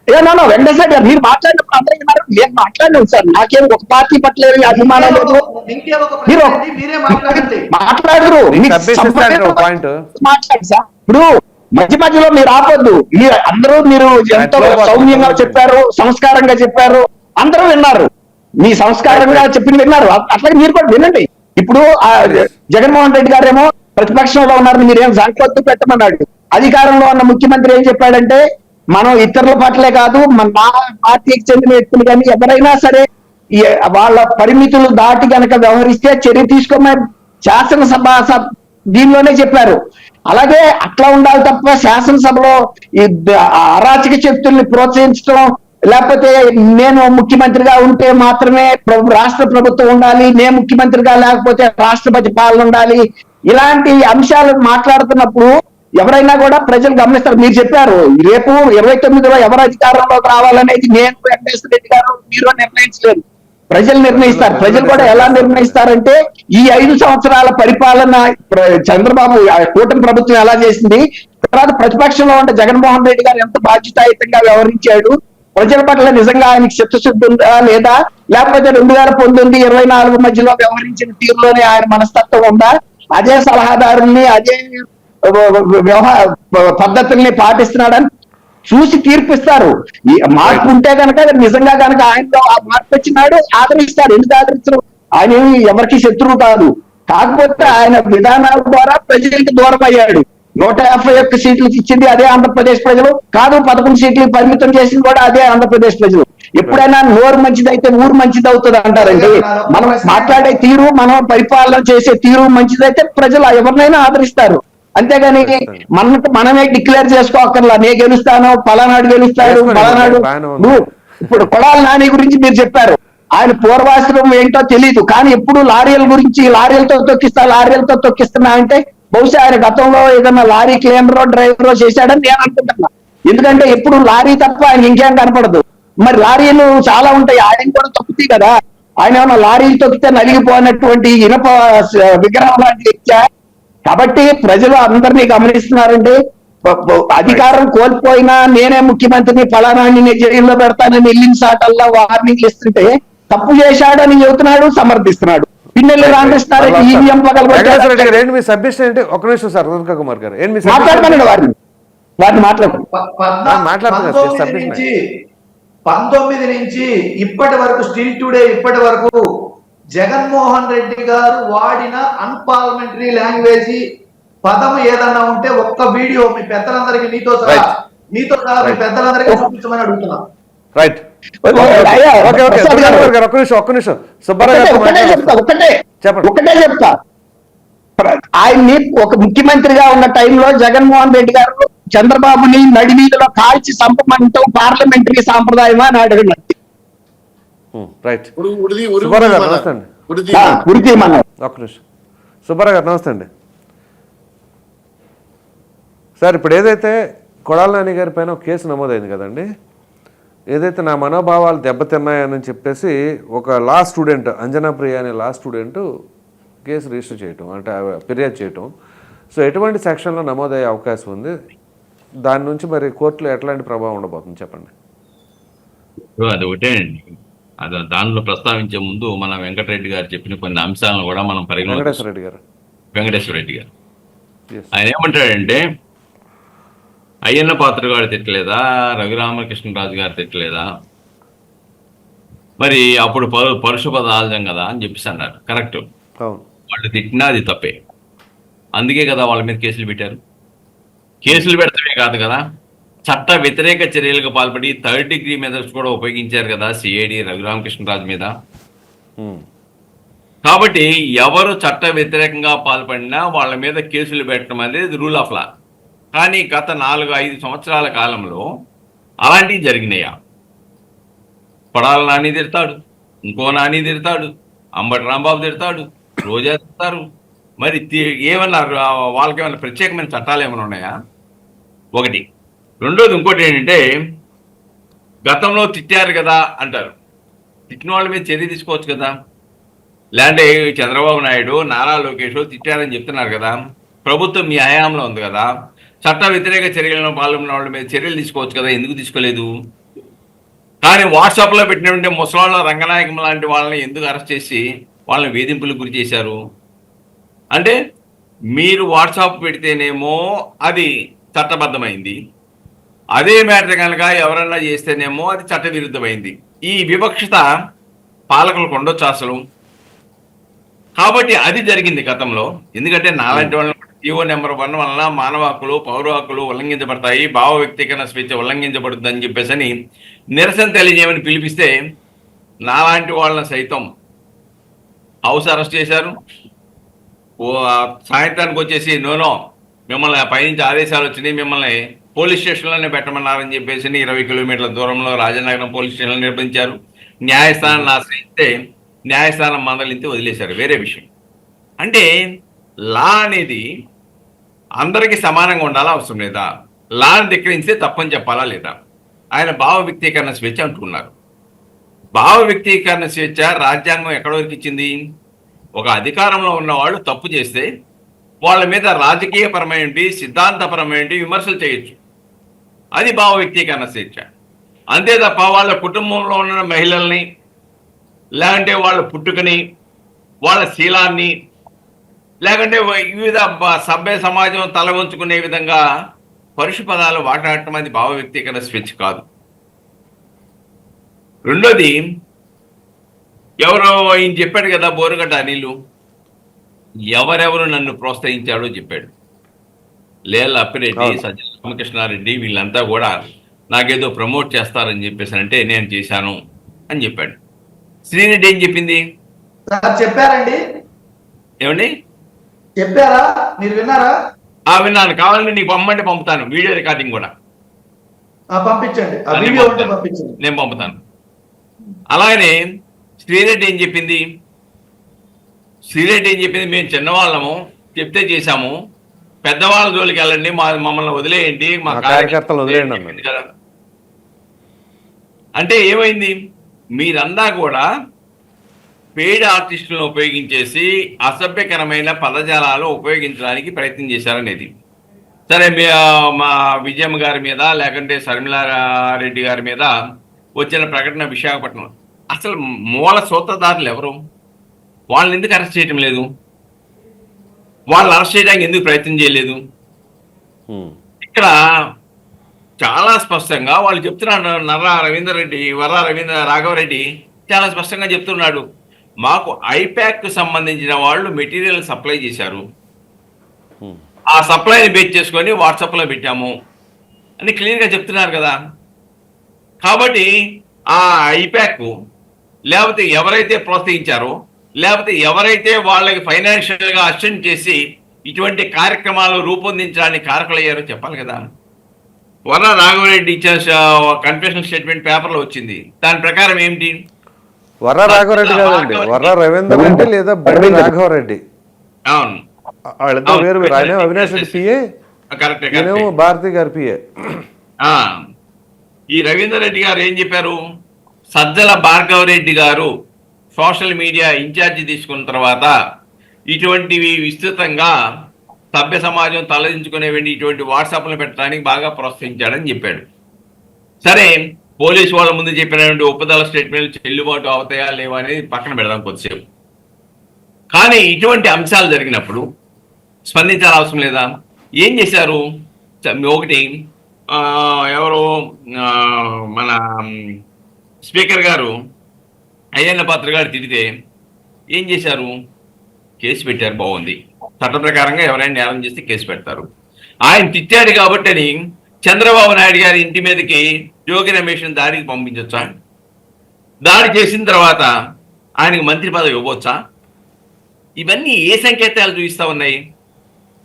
D: ఏమన్నా వెంకటేశ్వర గారు మీరు మాట్లాడినప్పుడు అందరూ విన్నారు, నేను మాట్లాడినాను సార్. నాకేం ఒక పార్టీ పట్ల ఏమీ అభిమానం లేదు.
C: ఇంకే ఒక
D: మీరు
C: ప్రశ్న మీరే మాట్లాడండి.
D: మాట్లాడరు, మీకు
A: సబ్మిషన్
D: సంప్రదాయం
A: పాయింట్
D: మాట్లాడు సార్. ఇప్పుడు మధ్య మధ్యలో మీరు ఆపొద్దు. మీరు అందరూ మీరు ఎంతో సౌమ్యంగా చెప్పారు, సంస్కారంగా చెప్పారు, అందరూ విన్నారు. మీ సంస్కారంగా చెప్పిన విన్నారు, అట్లాగే మీరు కూడా వినండి. ఇప్పుడు జగన్మోహన్ రెడ్డి గారేమో ప్రతిపక్షంలో ఉన్నారు, మీరేం సంకొత్తు పెట్టమన్నాడు. అధికారంలో ఉన్న ముఖ్యమంత్రి ఏం చెప్పాడంటే, మనం ఇతరుల పట్లే కాదు మన పార్టీకి చెందిన వ్యక్తులు కానీ ఎవరైనా సరే వాళ్ళ పరిమితులు దాటి గనక వ్యవహరిస్తే చర్య తీసుకోమని శాసనసభ దీనిలోనే చెప్పారు. అలాగే అట్లా ఉండాలి తప్ప శాసనసభలో ఈ అరాచక శక్తుల్ని ప్రోత్సహించడం, లేకపోతే నేను ముఖ్యమంత్రిగా ఉంటే మాత్రమే రాష్ట్ర ప్రభుత్వం ఉండాలి, నేను ముఖ్యమంత్రిగా లేకపోతే రాష్ట్రపతి పాలన ఉండాలి, ఇలాంటి అంశాలు మాట్లాడుతున్నప్పుడు ఎవరైనా కూడా ప్రజలు గమనిస్తారు. మీరు చెప్పారు రేపు 29లో ఎవరు అధికారంలోకి రావాలనేది నేను, వెంకటేశ్వర రెడ్డి గారు, మీరు నిర్ణయించలేదు, ప్రజలు నిర్ణయిస్తారు. ప్రజలు కూడా ఎలా నిర్ణయిస్తారంటే ఈ 5 సంవత్సరాల పరిపాలన చంద్రబాబు కూటమి ప్రభుత్వం ఎలా చేసింది, తర్వాత ప్రతిపక్షంలో ఉండే జగన్మోహన్ రెడ్డి గారు ఎంత బాధ్యతాయుతంగా వ్యవహరించాడు, ప్రజల పట్ల నిజంగా ఆయనకి చిత్తశుద్ధి ఉందా లేదా, లేకపోతే 2019, 24 మధ్యలో వ్యవహరించిన తీరులోనే ఆయన మనస్తత్వం ఉందా, అదే సలహాదారుల్ని అదే పద్ధతుల్ని పాటిస్తున్నాడని చూసి తీర్పిస్తారు. మార్పు ఉంటే కనుక నిజంగా కనుక ఆయనలో ఆ మార్పు వచ్చినాడు ఆదరిస్తారు. ఎందుకు ఆదరించరు? ఆయన ఎవరికి శత్రువు కాదు. కాకపోతే ఆయన విధానాల ద్వారా ప్రజలకి దూరం అయ్యాడు. 151 సీట్లు ఇచ్చింది అదే ఆంధ్రప్రదేశ్ ప్రజలు కాదు, 11 సీట్లు పరిమితం చేసింది కూడా అదే ఆంధ్రప్రదేశ్ ప్రజలు. ఎప్పుడైనా నోరు మంచిది అయితే ఊరు మంచిది అవుతుంది అంటారండి. మనం మాట్లాడే తీరు, మనం పరిపాలన చేసే తీరు మంచిదైతే ప్రజలు ఎవరినైనా ఆదరిస్తారు. అంతేగాని మనమే డిక్లేర్ చేసుకోకర్లా, నేను గెలుస్తాను, పలానాడు గెలుస్తాడు, పలానాడు. ఇప్పుడు కొడాలి నాని గురించి మీరు చెప్పారు, ఆయన పూర్వాశ్రమం ఏంటో తెలియదు, కానీ ఎప్పుడు లారీల గురించి లారీలతో తొక్కిస్తున్నా అంటే బహుశా ఆయన గతంలో ఏదన్నా లారీ క్లీనరో డ్రైవరో చేశాడని నేను అనుకుంటున్నా. ఎందుకంటే ఎప్పుడు లారీ తప్ప ఆయన ఇంకేం కనపడదు. మరి లారీలు చాలా ఉంటాయి, ఆయన కూడా తొక్కుతాయి కదా. ఆయన ఏమన్నా లారీలు తొక్కితే నలిగిపోయినటువంటి ఇనప విగ్రహం లాంటి వ్యక్తి. కాబట్టి ప్రజలు అందరినీ గమనిస్తున్నారండి. అధికారం కోల్పోయినా నేనే ముఖ్యమంత్రిని, ఫలానాన్ని నేను జైల్లో పెడతానని వెళ్ళిన సాటల్లా వార్నింగ్లు ఇస్తుంటే తప్పు చేశాడని చెబుతున్నాడు, సమర్థిస్తున్నాడు. పిన్నెల్లి రామకృష్ణారెడ్డి ఈవీఎం
A: ఏంటి మీ సబ్మిషన్ ఏంటి? ఒక నిమిషం సార్, దుర్గా కుమార్ గారు
D: మాట్లాడమన్నాడు వారిని మాట్లాడుతున్నారు.
C: 19 నుంచి ఇప్పటి వరకు స్టిల్ టుడే ఇప్పటి వరకు జగన్మోహన్ రెడ్డి గారు వాడిన అన్పార్లమెంటరీ లాంగ్వేజ్ పదం ఏదన్నా ఉంటే ఒక్క వీడియో మీ పెద్దలందరికీ నీతో సహా మీ పెద్దలందరికీ చూపించమని అడుగుతున్నాం.
A: రైట్, ఒక్క నిమిషం
D: ఒకటే చెప్తా. ఆయన్ని ఒక ముఖ్యమంత్రిగా ఉన్న టైంలో జగన్మోహన్ రెడ్డి గారు చంద్రబాబుని నడివీధిలో కాల్చి చంపమంటూ పార్లమెంటరీ సాంప్రదాయమా అని అడిగినట్టు.
A: రైట్, సుబ్బారావు గారు నమస్తే అండి. సార్, ఇప్పుడు ఏదైతే కొడాలి నాని గారి పైన ఒక కేసు నమోదైంది కదండి, ఏదైతే నా మనోభావాలు దెబ్బతిన్నాయని చెప్పేసి ఒక లా స్టూడెంట్, అంజనా ప్రియ అనే లా స్టూడెంట్ కేసు రిజిస్టర్ చేయటం, అంటే ఫిర్యాదు చేయటం, సో ఎటువంటి సెక్షన్లో నమోదయ్యే అవకాశం ఉంది? దాని నుంచి మరి కోర్టులో ఎట్లాంటి ప్రభావం ఉండబోతుంది చెప్పండి.
E: అది ఒకటే అండి, అది దానిలో ప్రస్తావించే ముందు మన వెంకటరెడ్డి గారు చెప్పిన కొన్ని అంశాలను కూడా మనం
A: వెంకటేశ్వర రెడ్డి గారు
E: ఆయన ఏమంటాడంటే, అయ్యన్న పాత్ర గారు తిట్టలేదా, రఘురామకృష్ణరాజు గారు తిట్టలేదా, మరి అప్పుడు పరుష పదార్థం కదా అని చెప్పేసి అన్నారు. కరెక్ట్, వాళ్ళు తిట్టినా అది తప్పే, అందుకే కదా వాళ్ళ మీద కేసులు పెట్టారు. కేసులు పెడతామే కాదు కదా, చట్ట వ్యతిరేక చర్యలకు పాల్పడి 3rd degree మెథడ్స్ కూడా ఉపయోగించారు కదా సిఐడి రఘురామకృష్ణరాజు మీద. కాబట్టి ఎవరు చట్ట వ్యతిరేకంగా పాల్పడినా వాళ్ళ మీద కేసులు పెట్టడం అనేది రూల్ ఆఫ్ లా. కానీ గత 4-5 సంవత్సరాల కాలంలో అలాంటివి జరిగినాయా? కొడాలి నాని తిడతాడు, ఇంకో నాని తిడతాడు, అంబటి రాంబాబు తిడతాడు, రోజా తిడతారు. మరి ఏమన్నారు? వాళ్ళకి ఏమైనా ప్రత్యేకమైన చట్టాలు ఏమైనా ఉన్నాయా? ఒకటి. రెండోది ఇంకోటి ఏంటంటే, గతంలో తిట్టారు కదా అంటారు. తిట్టిన వాళ్ళ మీద చర్య తీసుకోవచ్చు కదా. లేదంటే చంద్రబాబు నాయుడు, నారా లోకేష్ తిట్టారని చెప్తున్నారు కదా. ప్రభుత్వం మీ హయాంలో ఉంది కదా. చట్ట వ్యతిరేక చర్యలను పాల్గొన్న వాళ్ళ మీద చర్యలు తీసుకోవచ్చు కదా, ఎందుకు తీసుకోలేదు? కానీ వాట్సాప్లో పెట్టినటువంటి ముసలాళ్ళ రంగనాయకం లాంటి వాళ్ళని ఎందుకు అరెస్ట్ చేసి వాళ్ళని వేధింపులకు గురి చేశారు? అంటే మీరు వాట్సాప్ పెడితేనేమో అది చట్టబద్ధమైంది, అదే మ్యాటర్ కనుక ఎవరన్నా చేస్తేనేమో అది చట్టవిరుద్ధమైంది. ఈ వివక్షత పాలకులకు ఉండొచ్చు అసలు. కాబట్టి అది జరిగింది గతంలో. ఎందుకంటే నాలాంటి వాళ్ళ జీవో నెంబర్ 1 వలన మానవ హక్కులు, పౌర హక్కులు ఉల్లంఘించబడతాయి, భావ వ్యక్తీకరణ స్వేచ్ఛ ఉల్లంఘించబడుతుందని చెప్పేసి నిరసన తెలియజేయమని పిలిపిస్తే నాలాంటి వాళ్ళని సైతం హౌస్ అరెస్ట్ చేశారు. సాయంత్రానికి వచ్చేసి నోనో మిమ్మల్ని పైనుంచి ఆదేశాలు వచ్చినాయి, మిమ్మల్ని పోలీస్ స్టేషన్లోనే పెట్టమన్నారని చెప్పేసి 20 కిలోమీటర్ల దూరంలో రాజనగరం పోలీస్ స్టేషన్లో నిర్బంధించారు. న్యాయస్థానాన్ని ఆశ్రయిస్తే న్యాయస్థానం మందలించి వదిలేశారు. వేరే విషయం. అంటే లా అనేది అందరికీ సమానంగా ఉండాలా, అవసరం లేదా? లాని ధిక్కరిస్తే తప్పని చెప్పాలా లేదా? ఆయన భావ వ్యక్తీకరణ స్వేచ్ఛ అంటున్నారు. భావ వ్యక్తీకరణ స్వేచ్ఛ రాజ్యాంగం ఎక్కడ వరకు ఇచ్చింది? ఒక అధికారంలో ఉన్న వాళ్ళు తప్పు చేస్తే వాళ్ళ మీద రాజకీయపరమైనటువంటి, సిద్ధాంతపరమైనటువంటి విమర్శలు చేయొచ్చు. అది భావ వ్యక్తీకరణ స్వేచ్ఛ. అంతే తప్ప వాళ్ళ కుటుంబంలో ఉన్న మహిళల్ని, లేకంటే వాళ్ళ పుట్టుకని, వాళ్ళ శీలాన్ని, లేకంటే వివిధ సభ్య సమాజం తల వంచుకునే విధంగా పరుష పదాలు వాడటం అది భావ వ్యక్తీకరణ స్వేచ్ఛ కాదు. రెండోది, ఎవరో ఈయన చెప్పాడు కదా, బోరుగడ్డ అనిలు ఎవరెవరు నన్ను ప్రోత్సహించాడో చెప్పాడు. లేళ్ళ అప్పిరెడ్డి, సజ్జల రామకృష్ణారెడ్డి వీళ్ళంతా కూడా నాకేదో ప్రమోట్ చేస్తారని చెప్పేసి అంటే నేను చేశాను అని చెప్పాడు. శ్రీరెడ్డి ఏం చెప్పింది?
C: చెప్పారండి.
E: ఏమండి
C: చెప్పారా? మీరు విన్నారా?
E: విన్నాను. కావాలంటే నీకు పంపండి, పంపుతాను. వీడియో రికార్డింగ్ కూడా
C: పంపించండి.
E: నేను పంపుతాను. అలాగనే శ్రీరెడ్డి ఏం చెప్పింది? మేము చిన్నవాళ్ళము, చెప్తే చేశాము, పెద్దవాళ్ళ జోలికి వెళ్ళండి, మమ్మల్ని వదిలేయండి, మా కార్యకర్తలు వదిలేయండి కదా. అంటే ఏమైంది? మీరంతా కూడా పెయిడ్ ఆర్టిస్టులను ఉపయోగించేసి అసభ్యకరమైన పదజాలాలు ఉపయోగించడానికి ప్రయత్నం చేశారనేది. సరే, మా విజయమ్మ గారి మీద, లేకుంటే శర్మిలారెడ్డి గారి మీద వచ్చిన ప్రకటన విశాఖపట్నం, అసలు మూల సూత్రధారులు ఎవరు? వాళ్ళని ఎందుకు అరెస్ట్ చేయటం లేదు? వాళ్ళు అరెస్ట్ చేయడానికి ఎందుకు ప్రయత్నం చేయలేదు? ఇక్కడ చాలా స్పష్టంగా వాళ్ళు చెప్తున్నాడు. రాఘవరెడ్డి చాలా స్పష్టంగా చెప్తున్నాడు, మాకు ఐప్యాక్ సంబంధించిన వాళ్ళు మెటీరియల్ సప్లై చేశారు, ఆ సప్లైని బేస్ చేసుకొని వాట్సాప్లో పెట్టాము అని క్లియర్గా చెప్తున్నారు కదా. కాబట్టి ఆ ఐప్యాక్ లేకపోతే ఎవరైతే ప్రోత్సహించారో, లేకపోతే ఎవరైతే వాళ్ళకి ఫైనాన్షియల్గా అసిస్టెంట్ చేసి ఇటువంటి కార్యక్రమాలు రూపొందించడానికి కారకులయ్యారో చెప్పాలి కదా. వర్ర రాఘవరెడ్డి ఇచ్చిన కన్ఫెషన్ స్టేట్మెంట్ పేపర్లో వచ్చింది. దాని ప్రకారం ఏమిటి?
A: వర్ర రాఘవరెడ్డి కాదండి, వర్ర రవీందర్ రెడ్డి లేదా బండి రాఘవరెడ్డి.
E: అవును,
A: వాళ్ళిద్దరు వేరు వేరు. ఆయన అవినాష్ రెడ్డి పిఏ, నేనేమో భారతి గారి పిఏ.
E: ఈ రవీందర్ రెడ్డి గారు ఏం చెప్పారు? సజ్జల భార్గవరెడ్డి గారు సోషల్ మీడియా ఇన్ఛార్జి తీసుకున్న తర్వాత ఇటువంటివి విస్తృతంగా సభ్య సమాజం తలదించుకునేవి ఇటువంటి వాట్సాప్లు పెట్టడానికి బాగా ప్రోత్సహించాడని చెప్పాడు. సరే, పోలీసు వాళ్ళ ముందు చెప్పినటువంటి ఒప్పుదల స్టేట్మెంట్లు చెల్లుబాటు అవుతాయా లేవా అనేది పక్కన పెడదాం కొద్దిసేపు. కానీ ఇటువంటి అంశాలు జరిగినప్పుడు స్పందించాల్సిన అవసరం లేదా? ఏం చేశారు? ఒకటి, ఎవరు మన స్పీకర్ గారు అయ్యన్న పాత్ర గారు తిడితే ఏం చేశారు? కేసు పెట్టారు. బాగుంది. చట్ట ప్రకారంగా ఎవరైనా నేరం చేస్తే కేసు పెడతారు. ఆయన తిట్టాడు కాబట్టి అని చంద్రబాబు నాయుడు గారి ఇంటి మీదకి జోగి రమేష్ని దాడికి పంపించవచ్చా? దాడి చేసిన తర్వాత ఆయనకు మంత్రి పదవి ఇవ్వవచ్చా? ఇవన్నీ ఏ సంకేతాలు చూపిస్తా ఉన్నాయి?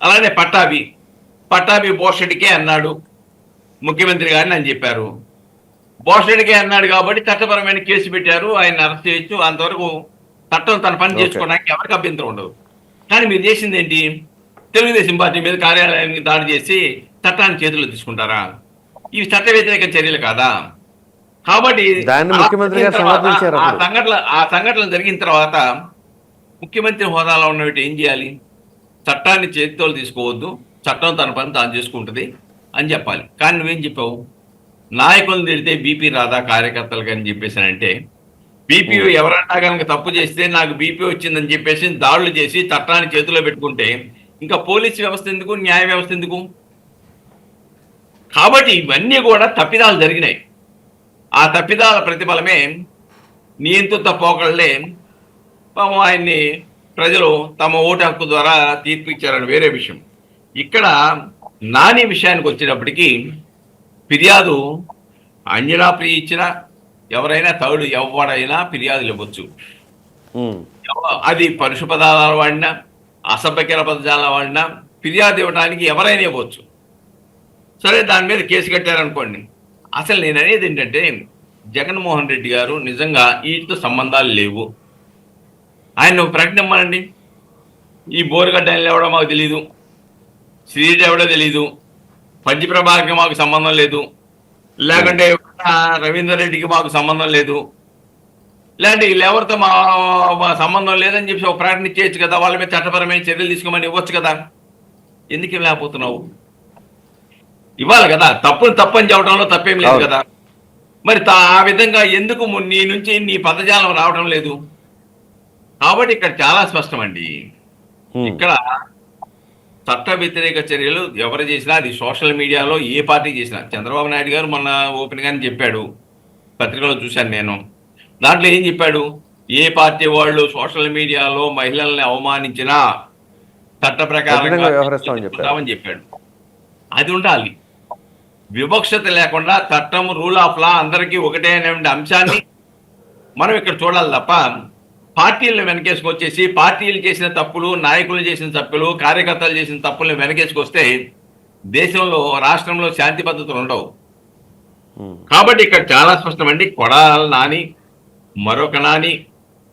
E: అలానే పట్టాభి బోషడికే అన్నాడు, ముఖ్యమంత్రి గారిని అని చెప్పారు. బోషడికే అన్నాడు కాబట్టి చట్టపరమైన కేసు పెట్టారు, ఆయన అరెస్ట్ చేయొచ్చు. అంతవరకు చట్టం తన పని చేసుకోవడానికి ఎవరికి అభ్యంతరం ఉండదు. కానీ మీరు చేసింది ఏంటి? తెలుగుదేశం పార్టీ మీద కార్యాలయానికి దాడి చేసి చట్టాన్ని చేతుల్లో తీసుకుంటారా? ఇవి చట్ట వ్యతిరేక చర్యలు కాదా? కాబట్టి
A: దాన్ని
E: అలా
A: ముఖ్యమంత్రి గారు
E: జరిగిన తర్వాత,
A: సమర్థించారు అప్పుడు.
E: ఆ సంఘటనలు జరిగిన తర్వాత ముఖ్యమంత్రి హోదాలో ఉన్నవి ఏం చేయాలి? చట్టాన్ని చేతితో తీసుకోవద్దు, చట్టం తన పని తాను చేసుకుంటుంది అని చెప్పాలి. కానీ నువ్వేం చెప్పావు? నాయకులను తిడితే బీపీ రాదా కార్యకర్తలకు అని చెప్పేసానంటే, బీపీ ఎవరన్నా కనుక తప్పు చేస్తే నాకు బీపీ వచ్చిందని చెప్పేసి దాడులు చేసి చట్టాన్ని చేతిలో పెట్టుకుంటే ఇంకా పోలీసు వ్యవస్థ ఎందుకు, న్యాయ వ్యవస్థ ఎందుకు? కాబట్టి ఇవన్నీ కూడా తప్పిదాలు జరిగినాయి. ఆ తప్పిదాల ప్రతిఫలమే నియంత్రిత పోకళ్ళే పాపం ఆయన్ని ప్రజలు తమ ఓటు హక్కు ద్వారా తీర్పు ఇచ్చారని వేరే విషయం. ఇక్కడ నాని విషయానికి వచ్చేటప్పటికీ ఫిర్యాదు అంజనా ప్రియ ఇచ్చినా ఎవరైనా థర్డ్ ఎవడైనా ఫిర్యాదులు ఇవ్వచ్చు. అది పరుష పదాలు వాడినా అసభ్యకర పదజాల వాడినా ఫిర్యాదు ఇవ్వడానికి ఎవరైనా ఇవ్వచ్చు. సరే, దాని మీద కేసు కట్టారనుకోండి. అసలు నేను అనేది ఏంటంటే, జగన్మోహన్ రెడ్డి గారు నిజంగా వీటితో సంబంధాలు లేవు, ఆయన ప్రకటించమనండి. ఈ బోరుగడ్డ ఎవడో మాకు తెలీదు, శ్రీరెడ్డి ఎవడో తెలీదు, పంచి ప్రభాకర్కి మాకు సంబంధం లేదు, లేకుంటే రవీందర్ రెడ్డికి మాకు సంబంధం లేదు, లేదంటే వీళ్ళెవరితో మా సంబంధం లేదని చెప్పి ఒక ప్రకటన ఇచ్చేయచ్చు కదా, వాళ్ళ మీద చట్టపరమైన చర్యలు తీసుకోమని ఇవ్వచ్చు కదా. ఎందుకు లేకపోతున్నావు? ఇవ్వాలి కదా. తప్పని చెప్పడంలో తప్పేం లేదు కదా. మరి ఆ విధంగా ఎందుకు నీ నుంచి నీ పదజాలం రావడం లేదు? కాబట్టి ఇక్కడ చాలా స్పష్టం అండి. ఇక్కడ చట్ట వ్యతిరేక చర్యలు ఎవరు చేసినా, అది సోషల్ మీడియాలో ఏ పార్టీ చేసినా, చంద్రబాబు నాయుడు గారు మొన్న ఓపెన్ గానే చెప్పాడు, పత్రికలో చూశాను నేను. దాంట్లో ఏం చెప్పాడు? ఏ పార్టీ వాళ్ళు సోషల్ మీడియాలో మహిళల్ని అవమానించినా చట్ట ప్రకారంగా వ్యవహరిస్తామని చెప్పాడు. అది ఉండాలి. వివక్షత లేకుండా చట్టం, రూల్ ఆఫ్ లా అందరికీ ఒకటే అనే అంశాన్ని మనం ఇక్కడ చూడాలి తప్ప పార్టీలను వెనకేసుకొచ్చేసి పార్టీలు చేసిన తప్పులు, నాయకులు చేసిన తప్పులు, కార్యకర్తలు చేసిన తప్పులను వెనకేసుకొస్తే దేశంలో, రాష్ట్రంలో శాంతి పద్ధతులు ఉండవు. కాబట్టి ఇక్కడ చాలా స్పష్టమండి. కొడాలి నాని, మరొక నాని,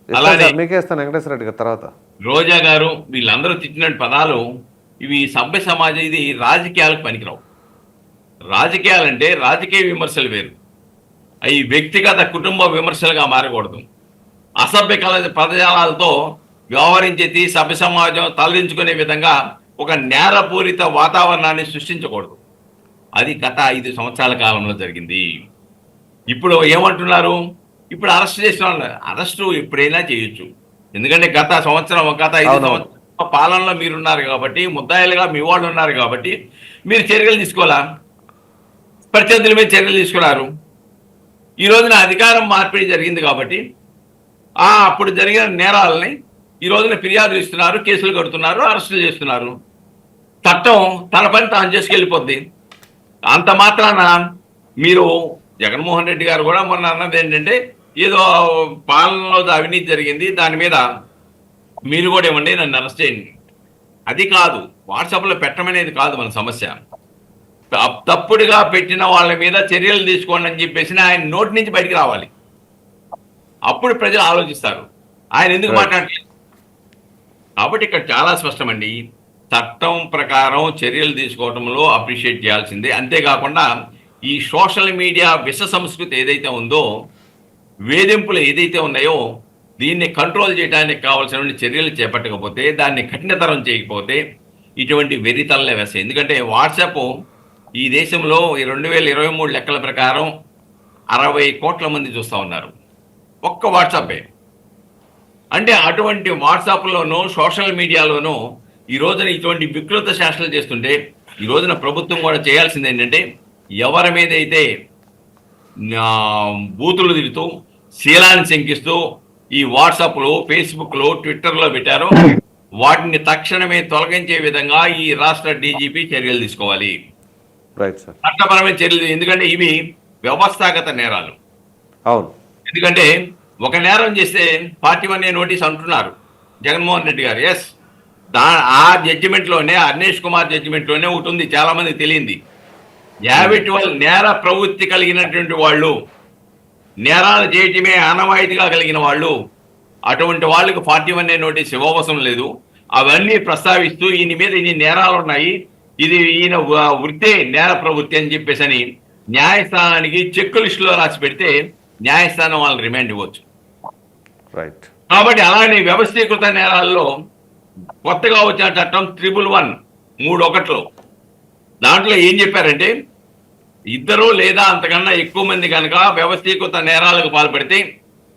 E: అలానే
A: వెంకటేశ్వర రెడ్డి గారి తర్వాత
E: రోజా గారు, వీళ్ళందరూ తిట్టిన పదాలు ఇవి సభ్య సమాజం, ఇది రాజకీయాలకు పనికిరావు. రాజకీయాలంటే రాజకీయ విమర్శలు వేరు, అవి వ్యక్తిగత కుటుంబ విమర్శలుగా మారకూడదు. అసభ్య పదజాలాలతో వ్యవహరించేది సభ్య సమాజం తలదించుకునే విధంగా ఒక నేరపూరిత వాతావరణాన్ని సృష్టించకూడదు. అది గత 5 సంవత్సరాల కాలంలో జరిగింది. ఇప్పుడు ఏమంటున్నారు? ఇప్పుడు అరెస్ట్ చేసిన అరెస్టు ఎప్పుడైనా చేయొచ్చు. ఎందుకంటే గత 5 సంవత్సరాల పాలనలో మీరున్నారు కాబట్టి, ముద్దాయిలుగా మీ వాళ్ళు ఉన్నారు కాబట్టి మీరు చర్యలు తీసుకోవాలా? ప్రత్యర్థుల మీద చర్యలు తీసుకున్నారు. ఈ రోజున అధికారం మార్పిడి జరిగింది కాబట్టి అప్పుడు జరిగిన నేరాలని ఈ రోజున ఫిర్యాదులు ఇస్తున్నారు, కేసులు కడుతున్నారు, అరెస్టులు చేస్తున్నారు. చట్టం తన పని తాను చేసుకెళ్ళిపోద్ది. అంత మాత్రాన మీరు జగన్మోహన్ రెడ్డి గారు కూడా మొన్న అన్నది ఏంటంటే, ఏదో పాలనలో అవినీతి జరిగింది, దాని మీద మీరు కూడా ఇవ్వండి, నన్ను అరెస్ట్ చేయండి. అది కాదు, వాట్సాప్లో పెట్టమనేది కాదు మన సమస్య. తప్పుడుగా పెట్టిన వాళ్ళ మీద చర్యలు తీసుకోండి అని చెప్పేసి ఆయన నోటి నుంచి బయటికి రావాలి. అప్పుడు ప్రజలు ఆలోచిస్తారు ఆయన ఎందుకు మాట్లాడలేదు. కాబట్టి ఇక్కడ చాలా స్పష్టమండి. చట్టం ప్రకారం చర్యలు తీసుకోవడంలో అప్రిషియేట్ చేయాల్సిందే. అంతేకాకుండా ఈ సోషల్ మీడియా విష సంస్కృతి ఏదైతే ఉందో, వేధింపులు ఏదైతే ఉన్నాయో, దీన్ని కంట్రోల్ చేయడానికి కావాల్సిన చర్యలు చేపట్టకపోతే, దాన్ని కఠినతరం చేయకపోతే ఇటువంటి వెరితల్లే వేస్తాయి. ఎందుకంటే వాట్సాప్ ఈ దేశంలో 2023 లెక్కల ప్రకారం 60 కోట్ల మంది చూస్తూ ఉన్నారు, ఒక్క వాట్సాపే. అంటే అటువంటి వాట్సాప్లోనూ సోషల్ మీడియాలోనూ ఈ రోజున ఇటువంటి వికృత శాసనలు చేస్తుంటే, ఈ రోజున ప్రభుత్వం కూడా చేయాల్సింది ఏంటంటే, ఎవరి మీద అయితే బూతులు తిరుగుతూ శీలాన్ని శంకిస్తూ ఈ వాట్సాప్లో, ఫేస్బుక్లో, ట్విట్టర్లో పెట్టారో వాటిని తక్షణమే తొలగించే విధంగా ఈ రాష్ట్ర డీజీపీ చర్యలు తీసుకోవాలి. చట్టపరమైన చర్యలు. ఎందుకంటే ఇవి వ్యవస్థాగత నేరాలు.
A: అవును.
E: ఎందుకంటే ఒక నేరం చేస్తే పార్టీ 1 నోటీస్ అంటున్నారు జగన్మోహన్ రెడ్డి గారు. ఎస్, ఆ జడ్జిమెంట్లోనే, అర్నేష్ కుమార్ జడ్జిమెంట్లోనే ఒకటి ఉంది, చాలా మంది తెలియంది. హ్యాబిచువల్ నేర ప్రవృత్తి కలిగినటువంటి వాళ్ళు, నేరాలు చేయటమే ఆనవాయితీగా కలిగిన వాళ్ళు, అటువంటి వాళ్ళకి 41A నోటీస్ ఇవ్వవసరం లేదు. అవన్నీ ప్రస్తావిస్తూ ఈయన మీద ఇన్ని నేరాలు ఉన్నాయి, ఇది ఈయన వృత్తే నేర ప్రవృత్తి అని చెప్పేసి న్యాయస్థానానికి చెక్ లిస్టులో రాసి పెడితే న్యాయస్థానం వాళ్ళని రిమాండ్ ఇవ్వచ్చు.
A: రైట్.
E: కాబట్టి అలానే వ్యవస్థీకృత నేరాల్లో కొత్తగా వచ్చిన చట్టం 111 3(1) దాంట్లో ఏం చెప్పారంటే, ఇద్దరు లేదా అంతకన్నా ఎక్కువ మంది కనుక వ్యవస్థీకృత నేరాలకు పాల్పడితే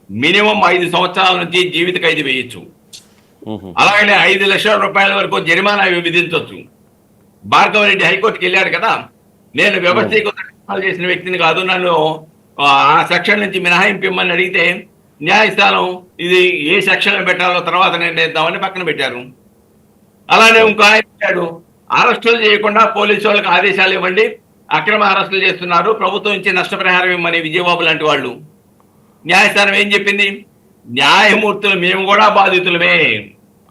E: మినిమం 5 సంవత్సరాల నుంచి జీవిత ఖైదు వేయొచ్చు. అలాగనే 5 లక్షల రూపాయల వరకు జరిమానా విధించవచ్చు. భార్గవరెడ్డి హైకోర్టుకి వెళ్ళాడు కదా, నేను వ్యవస్థీకృత నేరాలు చేసిన వ్యక్తిని కాదు, నన్ను ఆ సెక్షన్ నుంచి మినహాయింపు ఇమ్మని అడిగితే న్యాయస్థానం ఇది ఏ సెక్షన్ పెట్టాలో తర్వాత నిర్ణయిద్దామని పక్కన పెట్టారు. అలానే ఇంకో ఆయన పెట్టాడు, అరెస్టులు చేయకుండా పోలీసు వాళ్ళకి ఆదేశాలు ఇవ్వండి, అక్రమ అరెస్టులు చేస్తున్నారు, ప్రభుత్వం నుంచి నష్టపరిహారం ఇవ్వమని విజయబాబు లాంటి వాళ్ళు. న్యాయస్థానం ఏం చెప్పింది, న్యాయమూర్తులు మేము కూడా బాధితులమే,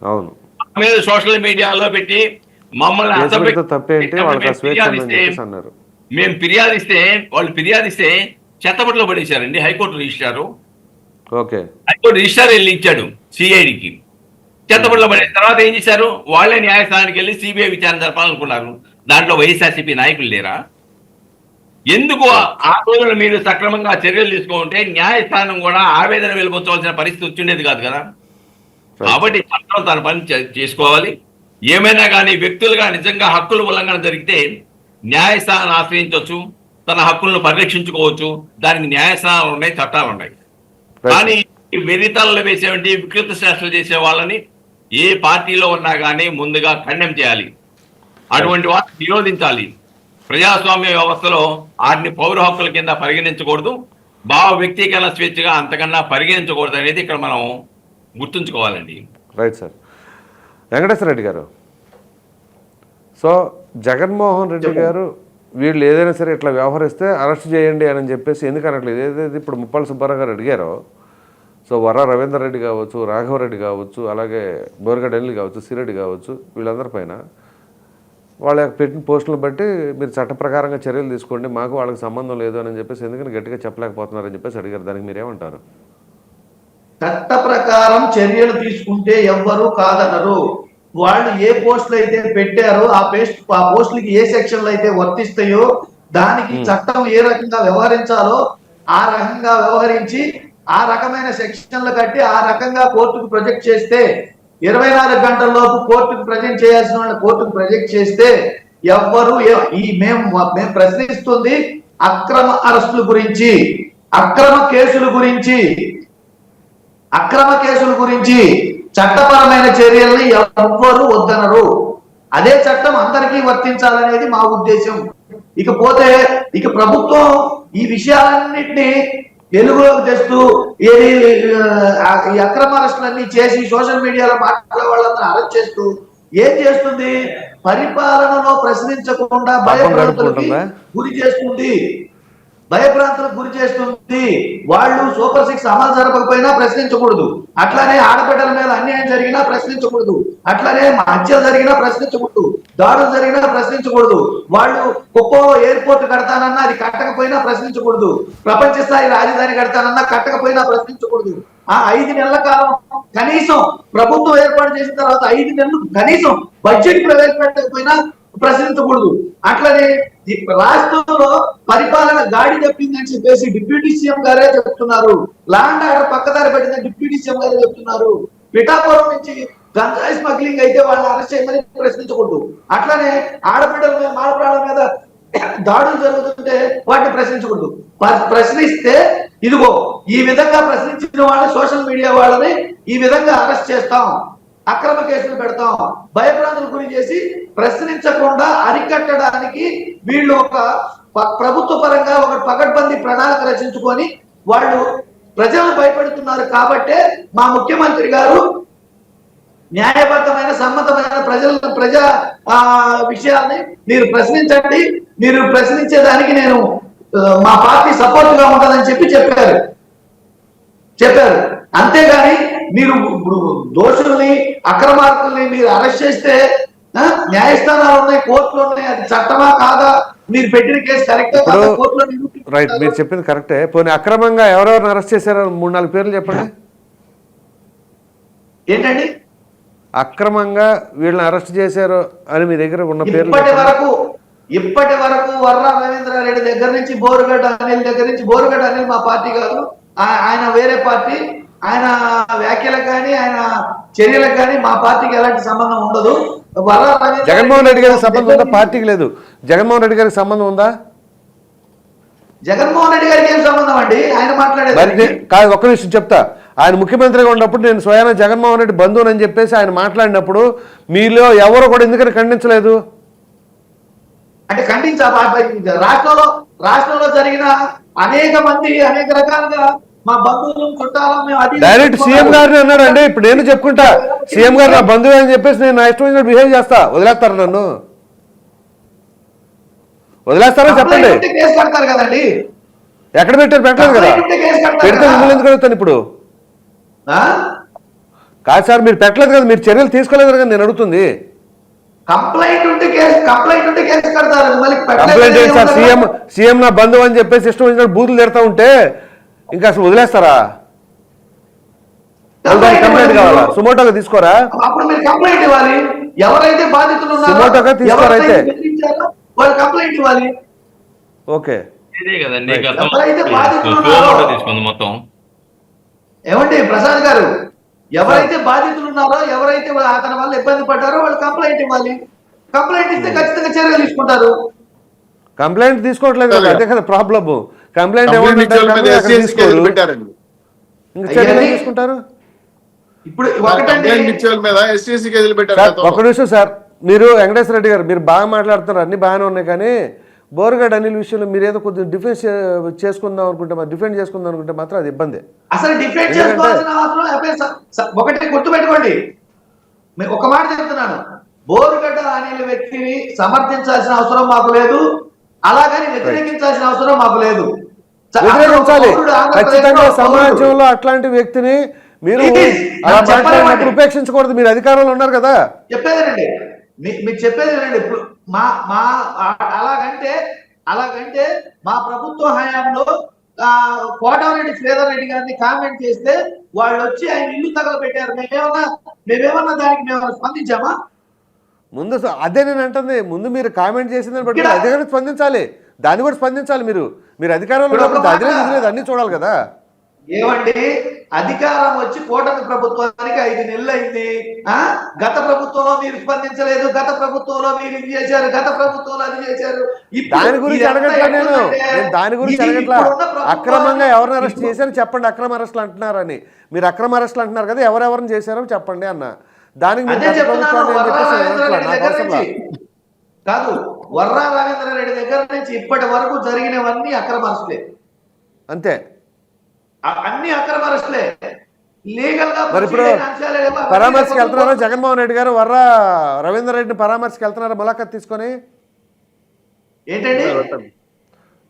A: అవును,
E: మీద సోషల్ మీడియాలో పెట్టి మమ్మల్ని మేము ఫిర్యాదిస్తే వాళ్ళు ఫిర్యాదిస్తే చెత్తబుట్టలో పడేశారండి. హైకోర్టు రిజిస్ట్రారు హైకోర్టు రిజిస్ట్రార్ వెళ్ళి ఇచ్చాడు సిఐడికి, చెత్తబుట్టలో పడేసిన తర్వాత ఏం చేశారు, వాళ్ళే న్యాయస్థానానికి వెళ్ళి సిబిఐ విచారణ జరపాలనుకున్నారు. దాంట్లో వైఎస్ఆర్సీపీ నాయకులు లేరా? ఎందుకు ఆ రోజులు మీరు సక్రమంగా చర్యలు తీసుకుంటే న్యాయస్థానం కూడా ఆవేదన వెలువచ్చవలసిన పరిస్థితి వచ్చిండేది కాదు కదా. కాబట్టి చట్టం తన పని చేసుకోవాలి. ఏమైనా కానీ వ్యక్తులుగా నిజంగా హక్కుల ఉల్లంఘన జరిగితే న్యాయస్థానాన్ని ఆశ్రయించవచ్చు, తన హక్కులను పరిరక్షించుకోవచ్చు. దానికి న్యాయస్థానాలు ఉన్నాయి, చట్టాలు ఉన్నాయి. కానీ వెరితలలు వేసేవంటి వికృత శాస్త్రాలు చేసే వాళ్ళని ఏ పార్టీలో ఉన్నా కానీ ముందుగా ఖండం చేయాలి, అటువంటి వాటిని నిరోధించాలి. ప్రజాస్వామ్య వ్యవస్థలో వాటిని పౌర హక్కుల కింద పరిగణించకూడదు, భావ వ్యక్తీకరణ స్వేచ్ఛగా అంతకన్నా పరిగణించకూడదు అనేది ఇక్కడ మనం గుర్తుంచుకోవాలండి.
A: Right sir. Venkateswara Reddy garu, so Jaganmohan Reddy గారు వీళ్ళు ఏదైనా సరే ఇట్లా వ్యవహరిస్తే అరెస్ట్ చేయండి అని చెప్పేసి ఎందుకు అనట్లేదు? ఏదైతే ఇప్పుడు ముప్పాళ్ళ సుబ్బారావు గారు అడిగారో, సో వర్ర రవీందర్ రెడ్డి కావచ్చు, రాఘవరెడ్డి కావచ్చు, అలాగే బోరగడ్డ అనిల్ కావచ్చు, సిరెడ్డి కావచ్చు, వీళ్ళందరిపైన వాళ్ళ పెట్టిన పోస్టులను బట్టి మీరు చట్ట ప్రకారంగా చర్యలు తీసుకోండి, మాకు వాళ్ళకి సంబంధం లేదు అని చెప్పేసి ఎందుకని గట్టిగా చెప్పలేకపోతున్నారని చెప్పేసి అడిగారు. దానికి మీరేమంటారు?
C: చట్ట ప్రకారం చర్యలు తీసుకుంటే ఎవ్వరూ కాదనరు. వాళ్ళు ఏ పోస్టులు అయితే పెట్టారో ఆ పోస్టులకి ఏ సెక్షన్లు అయితే వర్తిస్తాయో దానికి చట్టం ఏ రకంగా వ్యవహరించాలో ఆ రకంగా వ్యవహరించి ఆ రకమైన సెక్షన్లు కట్టి ఆ రకంగా కోర్టుకు ప్రొజెక్ట్ చేస్తే 24 గంటల్లోపు కోర్టుకు ప్రజెంట్ చేయాల్సిన వాళ్ళని కోర్టుకు ప్రొజెక్ట్ చేస్తే ఎవ్వరు మేము ప్రశ్నిస్తుంది అక్రమ అరెస్టుల గురించి, అక్రమ కేసుల గురించి చట్టపరమైన చర్యల్ని ఎవ్వరూ వద్దనరు. అదే చట్టం అందరికీ వర్తించాలనేది మా ఉద్దేశం. ఇకపోతే ప్రభుత్వం ఈ విషయాలన్నింటినీ వెలుగులోకి తెస్తూ ఈ అక్రమ అరెస్టులన్నీ చేసి సోషల్ మీడియాలో మాట్లాడే వాళ్ళందరూ అరెస్ట్ చేస్తూ ఏం చేస్తుంది, పరిపాలనలో ప్రశ్నించకుండా భయభ్రాంతులకు గురి చేస్తుంది. వాళ్ళు సూపర్ 6 అమలు జరపకపోయినా ప్రశ్నించకూడదు, అట్లానే ఆడబిడ్డల మీద అన్యాయం జరిగినా ప్రశ్నించకూడదు, అట్లానే హత్యలు జరిగినా ప్రశ్నించకూడదు, దాడులు జరిగినా ప్రశ్నించకూడదు. వాళ్ళు కుప్పంలో ఎయిర్పోర్ట్ కడతానన్నా అది కట్టకపోయినా ప్రశ్నించకూడదు, ప్రపంచ స్థాయి రాజధాని కడతానన్నా కట్టకపోయినా ప్రశ్నించకూడదు. ఆ 5 నెలల కాలం కనీసం ప్రభుత్వం ఏర్పాటు చేసిన తర్వాత 5 నెలలు కనీసం బడ్జెట్ ప్రవేశపెట్టకపోయినా ప్రశ్నించకూడదు. అట్లనే రాష్ట్రంలో పరిపాలన గాడి తప్పిందని చెప్పేసి డిప్యూటీ సీఎం గారే చెప్తున్నారు. ల్యాండ్ ఆర్డర్ పక్కదారి పెట్టిందని డిప్యూటీ సీఎం గారే చెప్తున్నారు. పిఠాపురం నుంచి గంజాయి స్మగ్లింగ్ అయితే వాళ్ళని అరెస్ట్ చేయమని ప్రశ్నించకూడదు. అట్లనే ఆడబిడ్డల మీద మాడపిల్లల మీద దాడులు జరుగుతుంటే వాటిని ప్రశ్నించకూడదు. ప్రశ్నిస్తే ఇదిగో ఈ విధంగా ప్రశ్నించిన వాళ్ళని సోషల్ మీడియా వాళ్ళని ఈ విధంగా అరెస్ట్ చేస్తాం, అక్రమ కేసులు పెడతాం, భయభ్రాంతులకు గురి చేసి ప్రశ్నించకుండా అరికట్టడానికి వీళ్ళు ఒక ప్రభుత్వ పరంగా ఒక పకడ్బందీ ప్రణాళిక రచించుకొని వాళ్ళు ప్రజలను భయపెడుతున్నారు. కాబట్టే మా ముఖ్యమంత్రి గారు న్యాయబద్ధమైన సమ్మతమైన ప్రజా విషయాల్ని మీరు ప్రశ్నించండి, మీరు ప్రశ్నించేదానికి నేను మా పార్టీ సపోర్ట్ గా ఉంటుందని చెప్పారు. అంతేగాని మీరు దోషుల్ని అక్రమార్కుల్ని మీరు అరెస్ట్ చేస్తే న్యాయస్థానాలు ఉన్నాయి, కోర్టులు ఉన్నాయి, అది చట్టమా కాదా, మీరు పెట్టిన కేసు కరెక్టే కాదా కోర్టులో.
A: రైట్, మీరు చెప్పింది కరెక్టే. పోనీ అక్రమంగా ఎవరెవరిని అరెస్ట్ చేశారో 3-4 పేర్లు చెప్పండి.
C: ఏంటండి
A: అక్రమంగా వీళ్ళని అరెస్ట్ చేశారు అని మీ దగ్గర ఉన్న పేర్లు?
C: ఇప్పటి వరకు వర్రా రవీంద్రారెడ్డి దగ్గర నుంచి బోరుగడ్డ అనిల్ దగ్గర నుంచి, బోరుగడ్డ అనిల్ మా పార్టీ కాదు, ఆయన వేరే పార్టీ, ఆయన వ్యాఖ్యలకు కానీ ఆయన చర్యలకు కానీ మా పార్టీకి ఎలాంటి సంబంధం ఉండదు. వర్రా రవీంద్రారెడ్డి
A: జగన్మోహన్ రెడ్డి గారికి సంబంధం ఉందా? పార్టీకి లేదు. జగన్మోహన్ రెడ్డి గారికి సంబంధం ఉందా?
C: జగన్మోహన్ రెడ్డి గారికి ఏం సంబంధం అండి? ఆయన మాట్లాడేది
A: కాదు, ఒక్క విషయం చెప్తా. ఆయన ముఖ్యమంత్రిగా ఉన్నప్పుడు నేను స్వయాన జగన్మోహన్ రెడ్డి బంధువుని అని చెప్పేసి ఆయన మాట్లాడినప్పుడు మీలో ఎవరు కూడా ఎందుకని ఖండించలేదు?
C: అంటే రాష్ట్రంలో జరిగిన అనేక మంది అనేక రకాలుగా మా బంధువులు చుట్టాలు మేము అది
A: డైరెక్ట్ సీఎం గారిని అన్నాడండి. ఇప్పుడు నేను చెప్పుకుంటా సీఎం గారు నా బంధువు అని చెప్పేసి నేను నా ఇష్టం వచ్చినట్టు బిహేవ్ చేస్తా. వదిలేస్తారా నన్ను? వదిలేస్తారా చెప్పండి.
C: కేసు కడతారు కదండి.
A: ఎక్కడ పెట్టారు? పెట్టలేదు కదా. పెడితే మిమ్మల్ని ఎందుకు అడుగుతాను ఇప్పుడు? కాదు సార్, మీరు పెట్టలేదు కదా, మీరు చర్యలు తీసుకోలేదు కదా నేను అడుగుతుంది.
C: కంప్లైంట్ ఉంటే కేసు కడతారు.
A: కంప్లైంట్ ఏంటి సార్? సీఎం నా బంధువు అని చెప్పేసి ఇష్టం వచ్చినట్టు బూతులు తిడతా ఉంటే ఇంకా అసలు వదిలేస్తారా? కంప్లైంట్ కావాలా? సుమోటోగా తీసుకోరా?
C: అప్పుడు మీరు కంప్లైంట్ ఇవ్వాలి. ఎవరైతే బాధితులు
A: సుమోటోగా తీసుకోరా? అయితే
C: వాళ్ళు కంప్లైంట్ ఇవ్వాలి.
A: ఓకే,
C: ఎవరైతే బాధితులు
E: మొత్తం
C: ఏమండి ప్రసాద్ గారు, ఎవరైతే బాధితులు ఉన్నారో, ఎవరైతే అతని వల్ల ఇబ్బంది పడ్డారో వాళ్ళు కంప్లైంట్ ఇవ్వాలి. కంప్లైంట్ ఇస్తే ఖచ్చితంగా చర్యలు తీసుకుంటారు.
A: కంప్లైంట్ తీసుకోవట్లేదు కదా, అదే కదా ప్రాబ్లమ్. కంప్లైంట్ తీసుకుంటారు.
C: ఇప్పుడు
A: ఒక నిమిషం సార్, మీరు వెంకటేశ్వర రెడ్డి గారు మీరు బాగా మాట్లాడుతున్నారు, అన్ని బాగానే ఉన్నాయి. కానీ బోరుగడ్డ అనిల్ విషయంలో మీరు ఏదో కొద్దిగా డిఫెన్స్ చేసుకుందాం అనుకుంటే, డిఫెండ్ చేసుకుందాం అనుకుంటే మాత్రం అది ఇబ్బంది.
C: అసలు డిఫెండ్ చేసుకోవాల్సిన అవసరం ఒకటి గుర్తుపెట్టుకోండి. ఒక మాట చెప్తున్నాను, బోరుగడ్డ అనిల్ వ్యక్తిని సమర్థించాల్సిన అవసరం మాకు లేదు, అలాగని వ్యతిరేకించాల్సిన అవసరం మాకు లేదు.
A: వ్యతిరేకించాలి ఖచ్చితంగా. సమాజంలో అట్లాంటి వ్యక్తిని మీరు ఉపేక్షించకూడదు. మీరు అధికారంలో ఉన్నారు కదా.
C: చెప్పేదేనండి, మీకు చెప్పేదేనండి. ఇప్పుడు మా అలాగంటే మా ప్రభుత్వ హయాంలో కోటమిరెడ్డి శ్రీధర్ రెడ్డి గారిని కామెంట్ చేస్తే వాళ్ళు వచ్చి ఆయన ఇల్లు తగలబెట్టారు. మేమేమన్నా దానికి మేము స్పందించామా?
A: ముందు అదే నేను అంటుంది, ముందు మీరు కామెంట్ చేసిందని బట్టి అదే స్పందించాలి, దాన్ని కూడా స్పందించాలి. మీరు అధికారంలో లేదు, అన్ని చూడాలి కదా.
C: ఏమండి, అధికారం వచ్చి కూటమి ప్రభుత్వానికి 5 నెలలు అయింది. గత ప్రభుత్వంలో మీరు స్పందించలేదు, గత ప్రభుత్వంలో మీరు ఇది చేశారు, గత ప్రభుత్వంలో అది చేశారు.
A: దాని గురించి అడగట్లా నేను దాని గురించి అడగట్లా. అక్రమంగా ఎవరిని అరెస్ట్ చేశారు చెప్పండి. అక్రమ అరెస్టులు అంటున్నారని మీరు అక్రమ అరెస్టులు అంటున్నారు కదా, ఎవరెవరిని చేశారో చెప్పండి అన్న. దానికి
C: కాదు, వర్రా రవీంద్రారెడ్డి దగ్గర నుంచి ఇప్పటి వరకు జరిగినవన్నీ అక్రమ అరెస్టులే.
A: అంతే,
C: అన్ని అక్రమ అరెస్టులే. లీగల్ గా
A: మరి ఇప్పుడు పరామర్శకి వెళ్తున్నారా జగన్మోహన్ రెడ్డి గారు? వర్రా రవీంద్ర రెడ్డిని పరామర్శకి వెళ్తున్నారా ములాఖత్ తీసుకొని?
C: ఏంటండి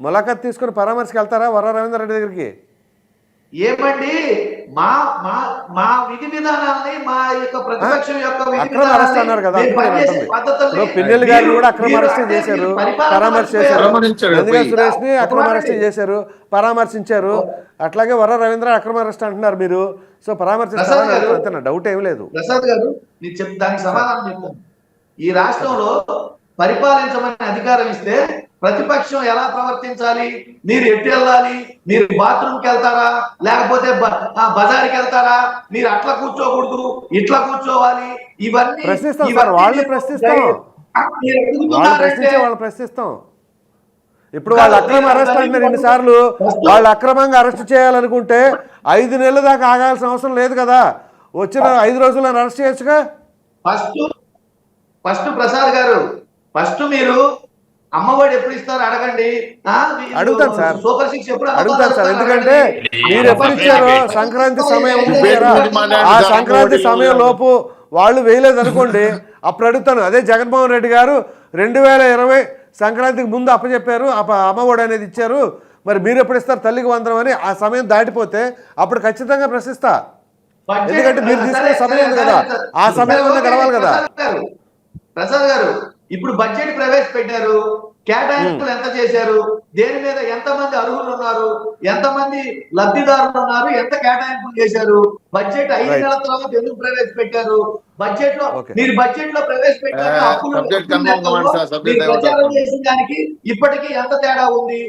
A: ములాఖత్ తీసుకొని పరామర్శకి వెళ్తారా వర్రా రవీంద్ర రెడ్డి దగ్గరికి?
C: ఏమండి, మా విధి విధానాన్ని, మా యొక్క ప్రతిపక్షం యొక్క
A: అక్రమ అరెస్ట్ అన్నారు కదా, పిన్నెల్లి గారిని కూడా అక్రమ అరెస్ట్ చేశారు, పరామర్శ చేశారు. నందిగా సురేష్ ని అక్రమ అరెస్ట్ చేశారు, పరామర్శించారు. అట్లాగే వర్ర రవీంద్ర అక్రమ అరెస్ట్ అంటున్నారు మీరు. సో పరామర్శించారు, డౌట్ ఏమి లేదు.
C: ప్రసాద్ గారు, నేను దానికి సమాధానం చెప్తాను. ఈ రాష్ట్రంలో పరిపాలించమని అధికారం ఇస్తే ప్రతిపక్షం ఎలా ప్రవర్తించాలి, మీరు ఎటు వెళ్ళాలి, మీరు బాత్రూమ్కి వెళ్తారా, లేకపోతే బజార్కి వెళ్తారా, మీరు అట్లా కూర్చోకూడదు, ఇట్లా కూర్చోవాలి, ఇవన్నీ
A: ప్రశ్నిస్తాం సార్. వాళ్ళు ప్రశ్నిస్తాం, వాళ్ళు ప్రశ్నిస్తాం. ఇప్పుడు వాళ్ళు అక్రమ అరెస్ట్ అంటున్నారు ఎన్నిసార్లు. వాళ్ళు అక్రమంగా అరెస్ట్ చేయాలనుకుంటే 5 నెలల దాకా ఆగాల్సిన అవసరం లేదు కదా. వచ్చిన 5 రోజుల్లో అరెస్ట్ చేయొచ్చుగా.
C: ఫస్ట్ ప్రసాద్ గారు, ఫస్ట్ మీరు అమ్మఒడి ఎప్పుడు ఇస్తారు అడగండి.
A: అడుగుతాను సార్, అడుగుతాను సార్. ఎందుకంటే మీరు ఎప్పుడు ఇచ్చారో సంక్రాంతి సమయం ఆ సంక్రాంతి సమయం లోపు వాళ్ళు వేయలేదు అనుకోండి, అప్పుడు అడుగుతాను. అదే జగన్మోహన్ రెడ్డి గారు 2020 సంక్రాంతికి ముందు అప్పచెప్పారు, అమ్మఒడి అనేది ఇచ్చారు, మరి మీరు ఎప్పుడు ఇస్తారు తల్లికి వందనం అని. ఆ సమయం దాటిపోతే అప్పుడు ఖచ్చితంగా ప్రశ్నిస్తా. ఎందుకంటే మీరు తీసుకునే సమయం ఉంది కదా, ఆ సమయం గడవాలి కదా.
C: ప్రసాద్ గారు, ఇప్పుడు బడ్జెట్ ప్రవేశపెట్టారు, కేటాయింపులు ఎంత చేశారు, దేని మీద ఎంతమంది అర్హులు ఉన్నారు, ఎంతమంది లబ్ధిదారులు ఉన్నారు, ఎంత కేటాయింపులు చేశారు, బడ్జెట్ 5 నెలల తర్వాత ఎందుకు ప్రవేశపెట్టారు, బడ్జెట్ లో
A: Okay.
C: మీరు బడ్జెట్ లో ప్రవేశపెట్టారు అప్పులు
B: subject
C: అప్పులు
B: confirm
C: లెక్కల్లో
B: కావాలి సార్, subject
C: మీరు
B: divert
C: ప్రచారం
B: అవుతుంది.
C: చేసిన దానికి ఇప్పటికీ ఎంత తేడా ఉంది,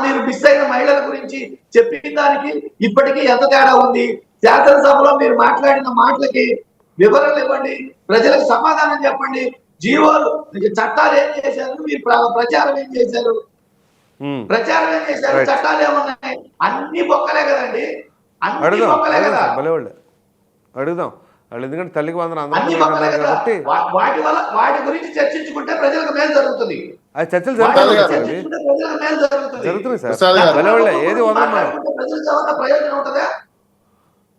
C: మీరు మిస్ అయిన మహిళల గురించి చెప్పిన దానికి ఇప్పటికీ ఎంత తేడా ఉంది, శాసనసభలో మీరు మాట్లాడిన మాటలకి వివరాలు ఇవ్వండి, ప్రజలకు సమాధానం చెప్పండి, జీవోలు చట్టాలు ఏం చేశారు, మీరు ప్రచారం ఏం చేశారు, ప్రచారం ఏం చేశారు,
A: Right.
C: చట్టాలు ఏమున్నాయి, అన్ని బొక్కలే కదండి, అన్ని
A: అడుగుదాం
C: బొక్కలే
A: అడుగుదాం
C: కదా,
A: సార్ భలేవాళ్ళే అడుగుదాం వాళ్ళు, ఎందుకంటే తల్లికి వందన
C: అన్ని
A: అందరూ
C: బొక్కలే
A: అన్నారు
C: కదా,
A: కాబట్టి
C: వాటి వల్ల వాటి గురించి చర్చించుకుంటే ప్రజలకు మేలు జరుగుతుంది,
A: అది చర్చలు
C: వాటి
A: జరుగుతాయి
C: గురించి
A: సార్ అవి
C: చర్చించుకుంటే ప్రజలకు మేలు జరుగుతుంది.
A: జరుగుతున్నాయి సార్
B: ప్రసాద్ గారు.
A: భలేవాళ్ళే ఏది వదలం మనం
C: మాట్లాడుకుంటే ప్రజలకు ఏమన్నా ప్రయోజనం ఉంటుందా?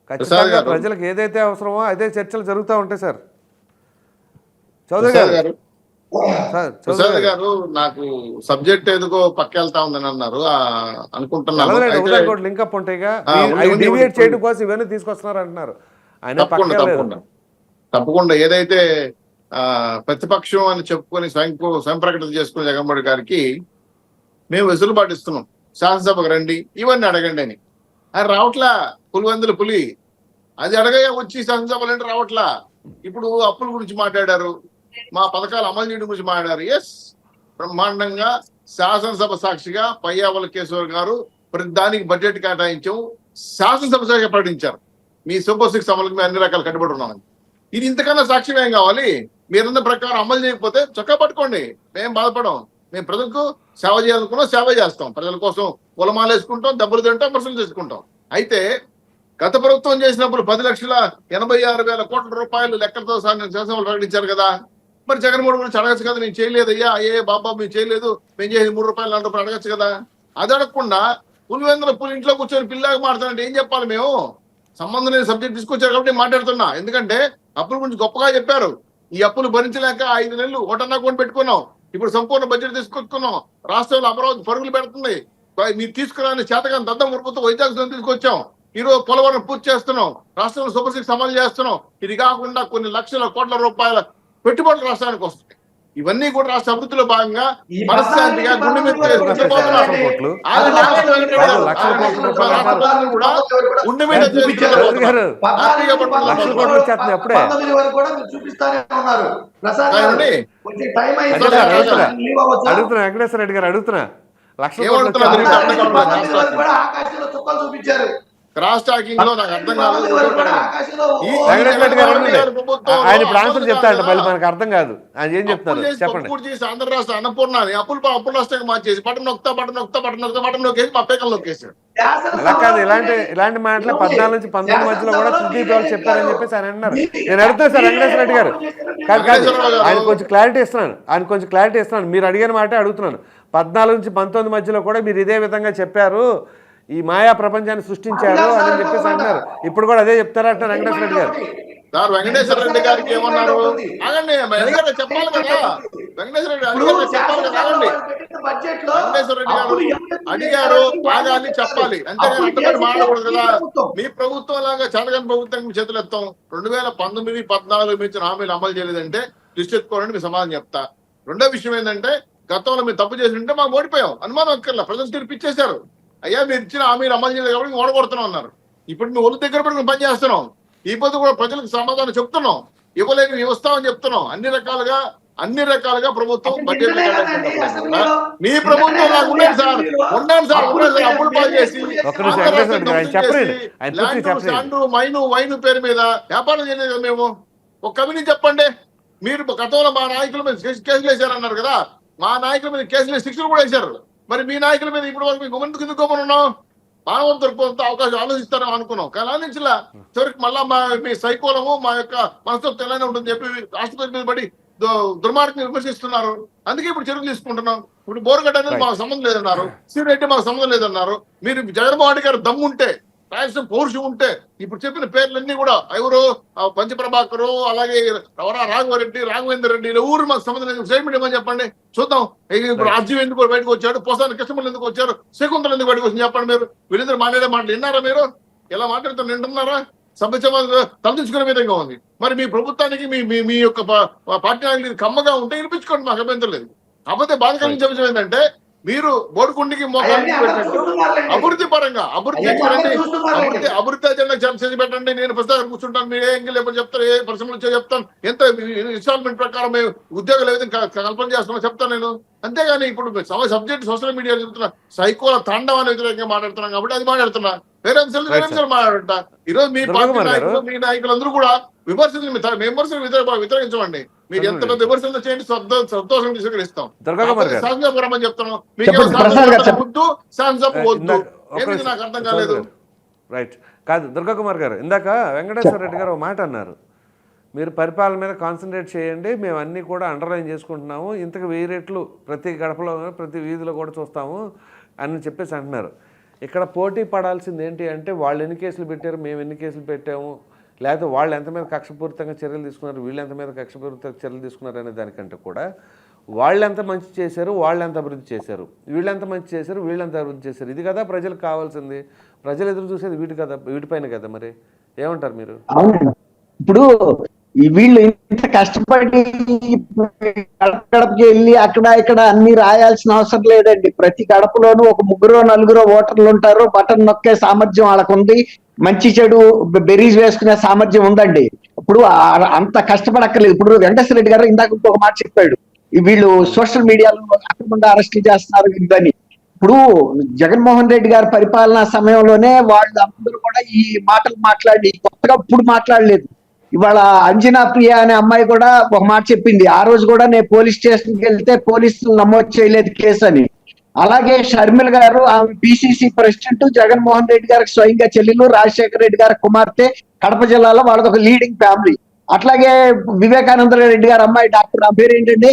A: ఖచ్చితంగా
B: గారు.
A: ప్రజలకు ఏదైతే అవసరమో అదే చర్చలు జరుగుతూ ఉంటాయి సార్. చౌదరి
B: ప్రసాద్
A: గారు
B: గారు
A: సార్
B: ప్రసాద్
A: చౌదరి గారు
B: గారు నాకు సబ్జెక్ట్ ఎందుకో పక్కెళ్తా ఉందని అన్నారు, అనుకుంటున్నాను.
A: చదవలేదు
B: అయితే
A: ఒకదానికి ఒకటి లింకప్ ఉంటాయిగా
B: ఉంది,
A: డివియేట్
B: ఉంది.
A: చేయడం కోసం ఇవన్నీ తీసుకొస్తున్నారు అంటున్నారు ఆయన
B: తప్పకుండా
A: పక్కలేదు.
B: తప్పకుండా తప్పకుండా ఏదైతే ప్రతిపక్షం అని చెప్పుకొని స్వయం ప్రకటన చేసుకుని జగన్మోహన్ గారికి మేము వెసులుబాటు ఇస్తున్నాం, శాసనసభకు రండి ఇవన్నీ అడగండి అని. ఆయన రావట్లా, పులివెందుల పులి అది అడగగా వచ్చి శాసనసభలు అంటే రావట్లా. ఇప్పుడు అప్పుల గురించి మాట్లాడారు, మా పథకాలు అమలు చేయడం గురించి మాట్లాడారు. ఎస్, బ్రహ్మాండంగా శాసనసభ సాక్షిగా పయ్యావుల కేశవర్ గారు ప్రతి దానికి బడ్జెట్ కేటాయించాం, శాసనసభ సాక్షిగా ప్రకటించారు మీ సూపర్ 6 అమలుకి మేము అన్ని రకాలు కట్టుబడి ఉన్నామని. ఇది ఇంతకన్నా సాక్ష్యం ఏం కావాలి? మీరన్న ప్రకారం అమలు చేయకపోతే చొక్కా పట్టుకోండి, మేము బాధపడం. మేము ప్రజలకు సేవ చేయాలనుకున్నాం, సేవ చేస్తాం, ప్రజల కోసం పొలమాలు వేసుకుంటాం, దెబ్బలు తింటాం, ప్రశ్నలు చేసుకుంటాం. అయితే గత ప్రభుత్వం చేసినప్పుడు 10,86,000 కోట్ల రూపాయలు లెక్కలతో శాసనసభలు ప్రకటించారు కదా. మరి జగన్మోహన్ గురించి అడగచ్చు కదా, నేను చేయలేదయ్యా, అయ్యే బాబా మేము చేయలేదు, మేము చేసి 3 రూపాయలు 4 రూపాయలు అడగచ్చు కదా. అది అడగకుండా పులివెందుల పులి ఇంట్లో కూర్చొని పిల్లగా మాట్లాడంటే ఏం చెప్పాలి? మేము సంబంధం లేని సబ్జెక్ట్ తీసుకొచ్చారు కాబట్టి నేను మాట్లాడుతున్నా. ఎందుకంటే అప్పుల గురించి గొప్పగా చెప్పారు, ఈ అప్పులు భరించలేక 5 నెలలు ఓటన్నా కొని పెట్టుకున్నాం, ఇప్పుడు సంపూర్ణ బడ్జెట్ తీసుకొచ్చుకున్నాం, రాష్ట్రంలో అమరావతి పరుగులు పెడుతుంది, మీరు తీసుకురాని చేతగాని దద్దం ఉరుపుతో వైజాగ్ తీసుకొచ్చాం, ఈరోజు పోలవరం పూర్తి చేస్తున్నాం, రాష్ట్రంలో సూపర్ 6 అమలు చేస్తున్నాం. ఇది కాకుండా కొన్ని లక్షల కోట్ల రూపాయల పెట్టుబడులు రాష్ట్రానికి వస్తాయి. ఇవన్నీ కూడా రాష్ట్ర అభివృద్ధిలో భాగంగా మనశ్శాంతిగా గుండె మీద
A: లక్షల కోట్లు
B: గుండె మీద
A: చౌదరి గారు లక్షల కోట్లు వచ్చేస్తుంది అప్పుడే.
C: 19 వరకు కూడా మీరు చూపిస్తానే ఉన్నారు. ప్రసాద్ గారు,
B: ఏమండి?
C: కొంచెం టైం
A: అదే
C: అయింది,
A: సార్ అడుగుతున్నా
C: లీవ్ అవ్వచ్చా?
A: అడుగుతున్నా వెంకటేశ్వర రెడ్డి గారు అడుగుతున్నా లక్షల కోట్లు
B: ఏమడుగుతున్నారు?
A: వచ్చేస్తుంది.
C: 19 వరకు కూడా ఆకాశంలో చుక్కలు చూపించారు.
B: క్రాస్ టాకింగ్ లో నాకు అర్థం కాదు.
A: వెంకటేశ్వర రెడ్డి గారు అనండి. ఆయన ఇప్పుడు ఆన్సర్ చెప్తాడంట, మళ్ళీ మనకు అర్థం కాదు ఆయన ఏం చెప్తున్నారు చెప్పండి.
B: పూర్తి చేసి ఆంధ్ర రాష్ట్ర అన్నపూర్ణని అప్పుల రాష్ట్రంగా మార్చేసి బటన్ నొక్కేసి మా పేకలు నొక్కేసాడు.
A: అలా కాదు, ఇలాంటి మాటలు 14 నుంచి 19 మధ్యలో కూడా సుదీప్ రావు చెప్పారని చెప్పేసి ఆయన అన్నారు. నేను అడుగుతాను సార్ వెంకటేశ్వర రెడ్డి గారు, కాదు ఆయన కొంచెం క్లారిటీ ఇస్తున్నాను, మీరు అడిగిన మాటే అడుగుతున్నాను. 14 నుంచి 19 మధ్యలో కూడా మీరు ఇదే విధంగా చెప్పారు, ఈ మాయా ప్రపంచాన్ని సృష్టించారు అని చెప్పేసి అంటున్నారు. ఇప్పుడు కూడా అదే చెప్తారంట వెంకటేశ్వర రెడ్డి గారు.
B: సార్ వెంకటేశ్వర రెడ్డి గారికి ఏమన్నారు ఆగండి, అడిగారు చెప్పాలి కదా. వెంకటేశ్వర రెడ్డి అడిగారు చెప్పాలి కదా, ఆగండి. వెంకటేశ్వర రెడ్డి గారు అడిగారు ఆగాలి చెప్పాలి, అంతేగాని అడ్డపడి మాట్లాడకూడదు కదా. మీ ప్రభుత్వం లాగా చంద్రబాబు ప్రభుత్వం చేతులు ఎత్తాం. 2019, 14 మించిన హామీలు అమలు చేయలేదంటే లిస్ట్ ఎత్తుకోవాలని మీ సమాధానం చెప్తా. రెండో విషయం ఏంటంటే గతంలో మీరు తప్పు చేసి ఉంటే మాకు ఓడిపోయాం, అనుమానం అక్కర్లా, ప్రజలు తీర్పిచ్చేశారు. అయ్యా మీరు ఇచ్చిన హామీలు అమలు చేయలేదు కాబట్టి ఓడగొడుతున్నాం అన్నారు. ఇప్పుడు మీ ఒళ్ళు దగ్గర పెట్టుకుని పని చేస్తున్నాం, ఈ పొద్దు కూడా ప్రజలకు సమాధానం చెప్తున్నాం, ఇవ్వలేని ఇస్తామని చెప్తున్నాం. అన్ని రకాలుగా ప్రభుత్వం బడ్జెట్ మీ ప్రభుత్వం నాకు ఉండేది సార్, ఉండండి సార్ అప్పులు పాలు చేసి వైను పేరు మీద వ్యాపారం చేయలేదు కదా మేము. ఒక కవిని చెప్పండి, మీరు గతంలో మా నాయకుల మీద కేసులు వేశారన్నారు కదా, మా నాయకుల మీద కేసులు శిక్షలు కూడా వేశారు. మరి మీ నాయకుల మీద ఇప్పుడు వరకు మీకు ఎందుకు గమనున్నాం? మానవ దొరికినంత అవకాశం ఆలోచిస్తారని అనుకున్నాం, కానీ ఆలోచించలా. చివరికి మళ్ళా మీ సైకోలము మా యొక్క మనసులో తెల్లనే ఉంటుంది చెప్పి రాష్ట్రపతి మీద పడి దుర్మార్గం విమర్శిస్తున్నారు. అందుకే ఇప్పుడు చర్యలు తీసుకుంటున్నాం. ఇప్పుడు బోర్గడ్డ అనేది మాకు సంబంధం లేదన్నారు, శ్రీరెడ్డి మాకు సంబంధం లేదన్నారు. మీరు జగన్మోహన్ రెడ్డి గారు దమ్ముంటే, రాయలసీమ పౌరుషం ఉంటే ఇప్పుడు చెప్పిన పేర్లన్నీ కూడా ఎవరు పంచప్రభాకరు, అలాగే రాఘవేంద్ర రెడ్డి ఊరు మాకు సంబంధం లేదు, స్టేట్మెంట్ ఏమని చెప్పండి చూద్దాం. ఇప్పుడు రాజ్యం ఎందుకు బయటకు వచ్చాడు, పోసాని కృష్ణమూర్తి ఎందుకు వచ్చారు, శకుంతలు ఎందుకు బయటకు వచ్చి చెప్పండి. మీరు వీళ్ళిద్దరు మాట్లాడే మాటలు విన్నారా? మీరు ఎలా మాట్లాడుతారు వింటున్నారా? సభ్య సమాజం తలదించుకునే విధంగా ఉంది. మరి మీ ప్రభుత్వానికి మీ యొక్క పార్టీ నాయకులు కమ్మగా ఉంటే వినిపించుకోండి, మాకు అభ్యంతరం లేదు. కాకపోతే బాధ కలిగించే విషయం ఏంటంటే మీరు బోడుకుండికి మోకాలు అభివృద్ధి పరంగా అభివృద్ధి అజెండా చేసి పెట్టండి. నేను పుస్తకాలు కూర్చుంటాను, మీరు ఏ ఎంగిల్ ఎప్పుడు చెప్తారు, ఏ పరిశ్రమలు చెప్తాను, ఎంత ఇన్స్టాల్మెంట్ ప్రకారం మేము ఉద్యోగాలు ఏ విధంగా కల్పన చేస్తున్నా చెప్తాను నేను. అంతేగాని ఇప్పుడు సబ్జెక్ట్ సోషల్ మీడియా చెప్తున్నా సైకోల తాండవాన్ని వ్యతిరేకంగా మాట్లాడుతున్నాం కాబట్టి అది మాట్లాడుతున్నా. వేరే అంశాలు మాట్లాడుతా. ఈరోజు మీ పార్టీ నాయకులు మీ నాయకులందరూ కూడా విమర్శలు వ్యతిరేకించమండి. మీరు ఎంత పెద్ద విమర్శలు చేయండి, సంతోషం స్వీకరిస్తాం. శాసనసభ చెప్తాను, మీకు వద్దు శాసనసభ వద్దు, ఏమిది నాకు అర్థం కాలేదు.
A: రైట్ కాదు దుర్గాకుమార్ గారు, ఇందాక వెంకటేశ్వర రెడ్డి గారు ఒక మాట అన్నారు, మీరు పరిపాలన మీద కాన్సన్ట్రేట్ చేయండి, మేము అన్నీ కూడా అండర్లైన్ చేసుకుంటున్నాము, ఇంతకు 1000 రెట్లు ప్రతి గడపలో ప్రతి వీధిలో కూడా చూస్తాము అని చెప్పేసి అంటున్నారు. ఇక్కడ పోటీ పడాల్సింది ఏంటి అంటే వాళ్ళు ఎన్ని కేసులు పెట్టారు, మేము ఎన్ని కేసులు పెట్టాము, లేకపోతే వాళ్ళు ఎంత మీద కక్షపూరితంగా చర్యలు తీసుకున్నారు, వీళ్ళు ఎంత మీద కక్షపూరితంగా చర్యలు తీసుకున్నారు అనే దానికంటే కూడా వాళ్ళు ఎంత మంచి చేశారు, వాళ్ళు ఎంత అభివృద్ధి చేశారు, వీళ్ళు ఎంత మంచి చేశారు, వీళ్ళు ఎంత అభివృద్ధి చేశారు, ఇది కదా ప్రజలకు కావాల్సింది. ప్రజలు ఎదురు చూసేది వీటిపైన కదా. మరి ఏమంటారు మీరు?
D: అవునండి, ఇప్పుడు వీళ్ళు ఇంత కష్టపడి గడపకి వెళ్ళి అక్కడ ఇక్కడ అన్ని రాయాల్సిన అవసరం లేదండి. ప్రతి గడపలోనూ ఒక 3-4 ఓటర్లు ఉంటారు. బటన్ నొక్కే సామర్థ్యం వాళ్ళకు ఉంది, మంచి చెడు బెరీజ్ వేసుకునే సామర్థ్యం ఉందండి. ఇప్పుడు అంత కష్టపడక్కర్లేదు. ఇప్పుడు వెంకటేశ్వర రెడ్డి గారు ఇందాక ఒక మాట చెప్పాడు, వీళ్ళు సోషల్ మీడియాలో అక్రమంగా అరెస్టులు చేస్తున్నారు ఇదని. ఇప్పుడు జగన్మోహన్ రెడ్డి గారి పరిపాలనా సమయంలోనే వాళ్ళందరూ కూడా ఈ మాటలు మాట్లాడి కొత్తగా ఇప్పుడు మాట్లాడలేదు. ఇవాళ అంజనా ప్రియ అనే అమ్మాయి కూడా ఒక మాట చెప్పింది, ఆ రోజు కూడా నేను పోలీస్ స్టేషన్కి వెళ్తే పోలీసులు నమోదు చేయలేదు కేసు అని. అలాగే షర్మిల గారు ఆమె పిసిసి ప్రెసిడెంట్, జగన్మోహన్ రెడ్డి గారికి స్వయంగా చెల్లెలు, రాజశేఖర రెడ్డి గారి కుమార్తె, కడప జిల్లాలో వాళ్ళది ఒక లీడింగ్ ఫ్యామిలీ. అట్లాగే వివేకానంద రెడ్డి గారి అమ్మాయి డాక్టర్, నా పేరు ఏంటంటే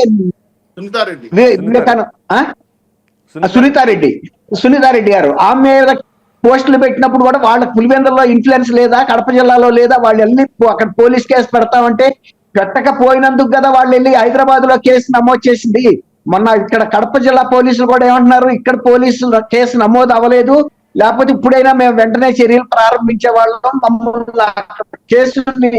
D: సునీతారెడ్డి గారు, ఆమె మీద పోస్టులు పెట్టినప్పుడు కూడా వాళ్ళ పులివెందుల్లో ఇన్ఫ్లుయెన్స్ లేదా, కడప జిల్లాలో లేదా, వాళ్ళు వెళ్ళి అక్కడ పోలీస్ కేసు పెడతామంటే పెట్టకపోయినందుకు కదా వాళ్ళు వెళ్ళి హైదరాబాద్ లో కేసు నమోదు చేసింది. మొన్న ఇక్కడ కడప జిల్లా పోలీసులు కూడా ఏమంటున్నారు, ఇక్కడ పోలీసులు కేసు నమోదు అవ్వలేదు, లేకపోతే ఇప్పుడైనా మేము వెంటనే చర్యలు ప్రారంభించే వాళ్ళం, మమ్మల్ని కేసుని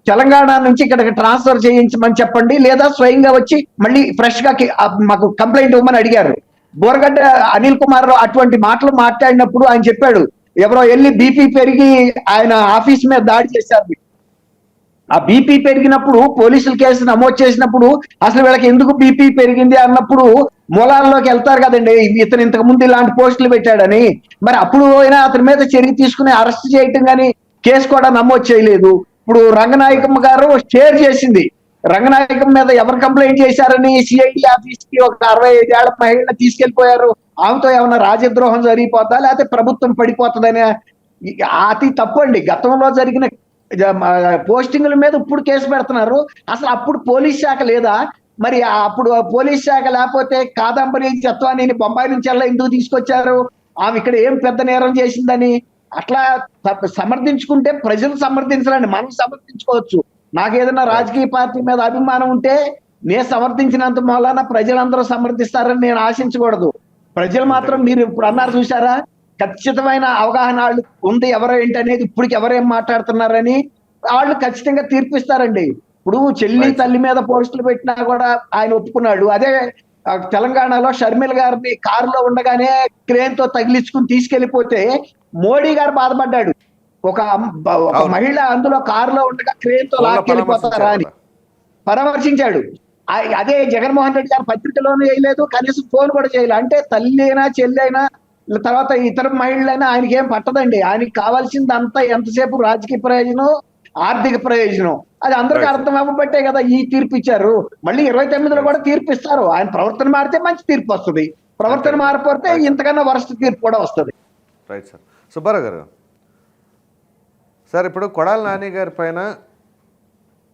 D: తెలంగాణ నుంచి ఇక్కడికి ట్రాన్స్ఫర్ చేయించమని చెప్పండి, లేదా స్వయంగా వచ్చి మళ్ళీ ఫ్రెష్ గా మాకు కంప్లైంట్ ఇవ్వమని అడిగారు. బోరగడ్డ అనిల్ కుమార్ అటువంటి మాటలు మాట్లాడినప్పుడు ఆయన చెప్పాడు, ఎవరో వెళ్ళి బీపీ పెరిగి ఆయన ఆఫీస్ మీద దాడి చేశారు. ఆ బీపీ పెరిగినప్పుడు పోలీసులు కేసు నమోదు చేసినప్పుడు అసలు వీళ్ళకి ఎందుకు బీపీ పెరిగింది అన్నప్పుడు మూలాల్లోకి వెళ్తారు కదండి, ఇతను ఇంతకు ముందు ఇలాంటి పోస్టులు పెట్టాడని. మరి అప్పుడు అయినా అతని మీద చర్య తీసుకుని అరెస్ట్ చేయటం కానీ కేసు కూడా నమోదు చేయలేదు. ఇప్పుడు రంగనాయకమ్మ గారు షేర్ చేసింది, రంగనాయకం మీద ఎవరు కంప్లైంట్ చేశారని సిఐడి ఆఫీస్ కి ఒక 65 ఏళ్ల మహిళ తీసుకెళ్లిపోయారు, ఆమెతో ఏమన్నా రాజద్రోహం జరిగిపోతా లేకపోతే ప్రభుత్వం పడిపోతుందనే అతి తప్పు అండి. గతంలో జరిగిన పోస్టింగ్ల మీద ఇప్పుడు కేసు పెడుతున్నారు. అసలు అప్పుడు పోలీస్ శాఖ లేదా? మరి అప్పుడు పోలీస్ శాఖ లేకపోతే కాదంబరి చత్వానీని బొంబాయి నుంచి అలా ఎందుకు తీసుకొచ్చారు? ఆమె ఇక్కడ ఏం పెద్ద నేరం చేసిందని అట్లా సమర్థించుకుంటే ప్రజలు సమర్థించాలండి, మనం సమర్థించుకోవచ్చు. నాకు ఏదైనా రాజకీయ పార్టీ మీద అభిమానం ఉంటే నేను సమర్థించినంత మూలాన ప్రజలందరూ సమర్థిస్తారని నేను ఆశించకూడదు. ప్రజలు మాత్రం మీరు ఇప్పుడు అన్నారు చూసారా, ఖచ్చితమైన అవగాహన వాళ్ళు ఉంది ఎవరో ఏంటి అనేది, ఇప్పటికి ఎవరేం మాట్లాడుతున్నారని వాళ్ళు ఖచ్చితంగా తీర్పిస్తారండి. ఇప్పుడు చెల్లి తల్లి మీద పోస్టులు పెట్టినా కూడా ఆయన ఒప్పుకున్నాడు. అదే తెలంగాణలో షర్మిల గారిని కారులో ఉండగానే క్రేన్ తో తగిలించుకుని తీసుకెళ్లిపోతే మోడీ గారు బాధపడ్డాడు. ఒక మహిళ అందులో కారులో ఉండగా క్రేన్ తో లాక్కెళ్ళిపోతారా అని పరామర్శించాడు. అదే జగన్మోహన్ రెడ్డి గారు పత్రికలోనూ చేయలేదు, కనీసం ఫోన్ కూడా చేయలేదు. అంటే తల్లి అయినా చెల్లి అయినా తర్వాత ఇతర మహిళలైనా ఆయనకి ఏం పట్టదండి. ఆయనకి కావాల్సింది అంతా ఎంతసేపు రాజకీయ ప్రయోజనం, ఆర్థిక ప్రయోజనం. అది అందరికీ అర్థం అవ్వబట్టే కదా ఈ తీర్పు ఇచ్చారు. మళ్ళీ 29లో కూడా తీర్పు ఇస్తారు. ఆయన ప్రవర్తన మారితే మంచి తీర్పు వస్తుంది, ప్రవర్తన మారిపోతే ఇంతకన్నా వరస్ట్ తీర్పు కూడా వస్తుంది.
A: Right sir. సుబ్బారావు గారు సార్, ఇప్పుడు కొడాలి నాని గారి పైన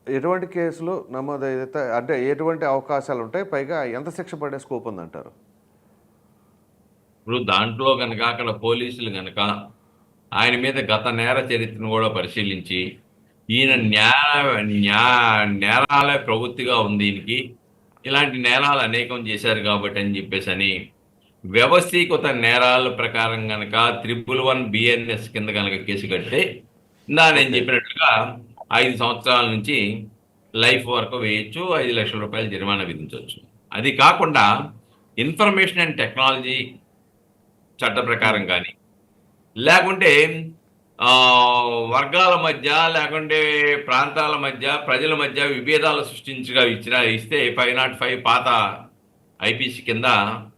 A: ఎటువంటి కేసులు నమోదైతే అంటే ఎటువంటి అవకాశాలు ఉంటాయి, పైగా ఎంత శిక్ష పడే స్కోప్ ఉందంటారు?
E: ఇప్పుడు దాంట్లో కనుక అక్కడ పోలీసులు కనుక ఆయన మీద గత నేర చరిత్రను కూడా పరిశీలించి ఈయన నేరాలే ప్రవృత్తిగా ఉంది, దీనికి ఇలాంటి నేరాలు అనేకం చేశారు కాబట్టి అని చెప్పేసి అని వ్యవస్థీకృత నేరాల ప్రకారం కనుక 111 BNS కింద కనుక కేసు కడితే నేను చెప్పినట్లుగా 5 సంవత్సరాల నుంచి లైఫ్ వరకు వేయచ్చు, 5 లక్షల రూపాయలు జరిమానా విధించవచ్చు. అది కాకుండా ఇన్ఫర్మేషన్ అండ్ టెక్నాలజీ చట్ట ప్రకారం కానీ, లేకుంటే వర్గాల మధ్య, లేకుంటే ప్రాంతాల మధ్య, ప్రజల మధ్య విభేదాలు ఇస్తే 505 పాత ఐపీసీ కింద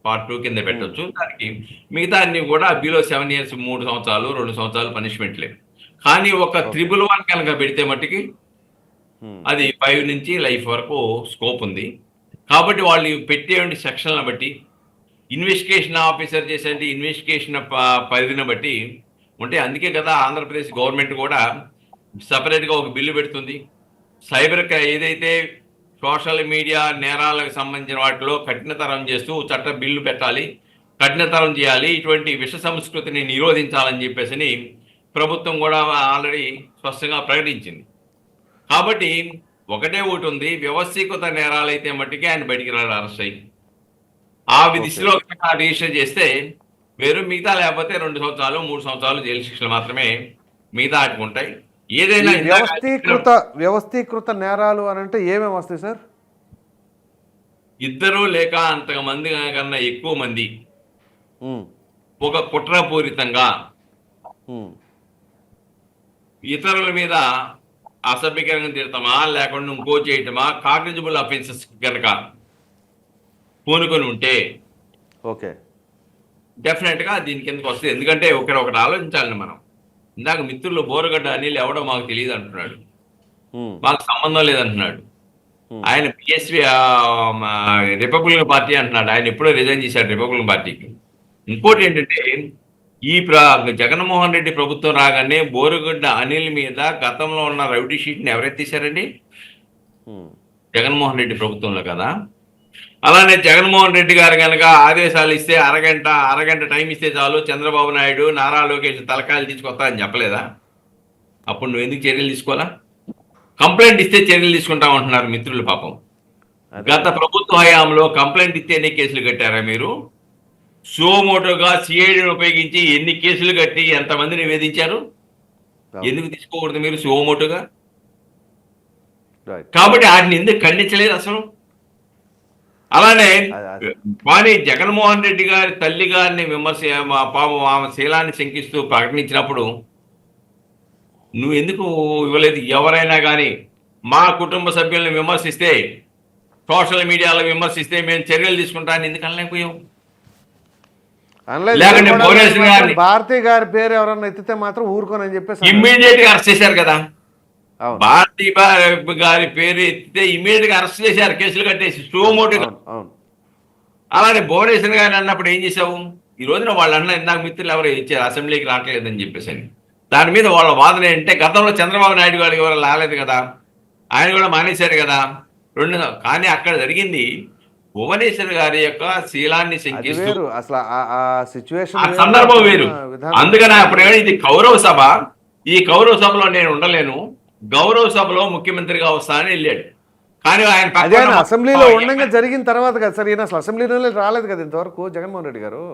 E: పార్ట్ 2 కింద పెట్టవచ్చు. దానికి మిగతా అన్ని కూడా బిలో 7 years 3 సంవత్సరాలు 2 సంవత్సరాలు పనిష్మెంట్లే. కానీ ఒక 111 కనుక పెడితే మట్టికి అది 5 నుంచి లైఫ్ వరకు స్కోప్ ఉంది. కాబట్టి వాళ్ళు పెట్టే సెక్షన్లను బట్టి, ఇన్వెస్టిగేషన్ ఆఫీసర్ చేసే ఇన్వెస్టిగేషన్ పరిధిని బట్టి ఉంటే, అందుకే కదా ఆంధ్రప్రదేశ్ గవర్నమెంట్ కూడా సపరేట్గా ఒక బిల్లు పెడుతుంది. సైబర్ ఏదైతే సోషల్ మీడియా నేరాలకు సంబంధించిన వాటిలో కఠినతరం చేస్తూ బిల్లు పెట్టాలి, కఠినతరం చేయాలి, ఇటువంటి విష సంస్కృతిని నిరోధించాలని చెప్పేసి ప్రభుత్వం కూడా ఆల్రెడీ స్పష్టంగా ప్రకటించింది. కాబట్టి ఒకటే ఒకటి ఉంది, వ్యవస్థీకృత నేరాలైతే మట్టికి ఆయన బయటికి రాడు అరెస్ట్ అయ్యి. ఆ దిశలో రిజిస్టర్ చేస్తే వేరు, మిగతా లేకపోతే 2 సంవత్సరాలు 3 సంవత్సరాలు జైలు శిక్షలు మాత్రమే మిగతా ఆటుకుంటాయి. ఏదైనా
A: వ్యవస్థీకృత నేరాలు అని అంటే ఏమేమి వస్తాయి సార్?
E: 2 లేక అంతమంది కన్నా ఎక్కువ మంది ఒక కుట్రపూరితంగా ఇతరుల మీద అసభ్యకరంగా తిడతామా, లేకుండా ఇంకో చేయటమా, కాగ్నిజబుల్ అఫెన్సెస్ కనుక పూనుకొని ఉంటే
A: ఓకే
E: డెఫినెట్ గా దీని కిందకి వస్తుంది. ఎందుకంటే ఒకటి ఆలోచించాలని మనం. ఇందాక మిత్రులు బోరగడ్డ అనిల్ ఎవడో మాకు తెలియదు అంటున్నాడు, మాకు సంబంధం లేదంటున్నాడు. ఆయన పిఎస్పి రిపబ్లికన్ పార్టీ అంటున్నాడు. ఆయన ఎప్పుడో రిజైన్ చేశాడు రిపబ్లికన్ పార్టీకి. ఇంకోటి ఏంటంటే, ఈ జగన్మోహన్ రెడ్డి ప్రభుత్వం రాగానే బోరగడ్డ అనిల్ మీద గతంలో ఉన్న రౌడీ షీట్ని ఎవరైతే తీశారండి? జగన్మోహన్ రెడ్డి ప్రభుత్వంలో కదా. అలానే జగన్మోహన్ రెడ్డి గారు కనుక ఆదేశాలు ఇస్తే అరగంట టైం ఇస్తే చాలు, చంద్రబాబు నాయుడు నారా లోకేష్ తలకాయలు తీసుకొస్తా అని చెప్పలేదా? అప్పుడు నువ్వు ఎందుకు చర్యలు తీసుకోవాలా? కంప్లైంట్ ఇస్తే చర్యలు తీసుకుంటామంటున్నారు మిత్రులు. పాపం గత ప్రభుత్వ హయాంలో కంప్లైంట్ ఇస్తేనే కేసులు కట్టారా మీరు? సోమోటోగా సిఐడిని ఉపయోగించి ఎన్ని కేసులు కట్టి ఎంతమందిని వేధించారు? ఎందుకు తీసుకోకూడదు మీరు సోమోటోగా? కాబట్టి వాటిని ఎందుకు ఖండించలేదు అసలు? అలానే కానీ జగన్మోహన్ రెడ్డి గారి తల్లి గారిని పాపం ఆమె శీలాన్ని శంకిస్తూ ప్రకటించినప్పుడు నువ్వు ఎందుకు ఇవ్వలేదు? ఎవరైనా కానీ మా కుటుంబ సభ్యులను విమర్శిస్తే, సోషల్ మీడియాలో విమర్శిస్తే మేము చర్యలు తీసుకుంటాను ఎందుకు అనలేకపోయావు?
A: భారతి గారి పేరు ఎవరన్నా ఎత్తితే మాత్రం ఊరుకోనని చెప్పేసి
E: ఇమ్మీడియట్ గా అరెస్ట్ చేశారు కదా. భారతి గారి పేరు ఎత్తితే ఇమ్మీడియట్ గా అరెస్ట్ చేశారు, కేసులు కట్టేసి సోమోటుగా. అలానే భువనేశ్వర్ గారిని అన్నప్పుడు ఏం చేసావు? ఈ రోజున వాళ్ళు అన్న ఇందాక మిత్రులు ఎవరు ఇచ్చారు అసెంబ్లీకి రావట్లేదని చెప్పేసి. దాని మీద వాళ్ళ వాదన ఏంటంటే, గతంలో చంద్రబాబు నాయుడు గారికి ఎవరు రాలేదు కదా, ఆయన కూడా మానేశారు కదా. కానీ అక్కడ జరిగింది భువనేశ్వర్ గారి యొక్క శీలాన్ని శంకిస్తూ సందర్భం వేరు. అందుకని అప్పుడు ఇది కౌరవ సభ, ఈ కౌరవ సభలో నేను ఉండలేను, గౌరవ సభలో ముఖ్యమంత్రిగా వస్తానని వెళ్ళాడు. కానీ ఆయన
A: అసెంబ్లీలో ఉండగా జరిగిన తర్వాత కదా సార్, ఈయన అసలు అసెంబ్లీలో రాలేదు కదా ఇంతవరకు జగన్మోహన్ రెడ్డి గారు.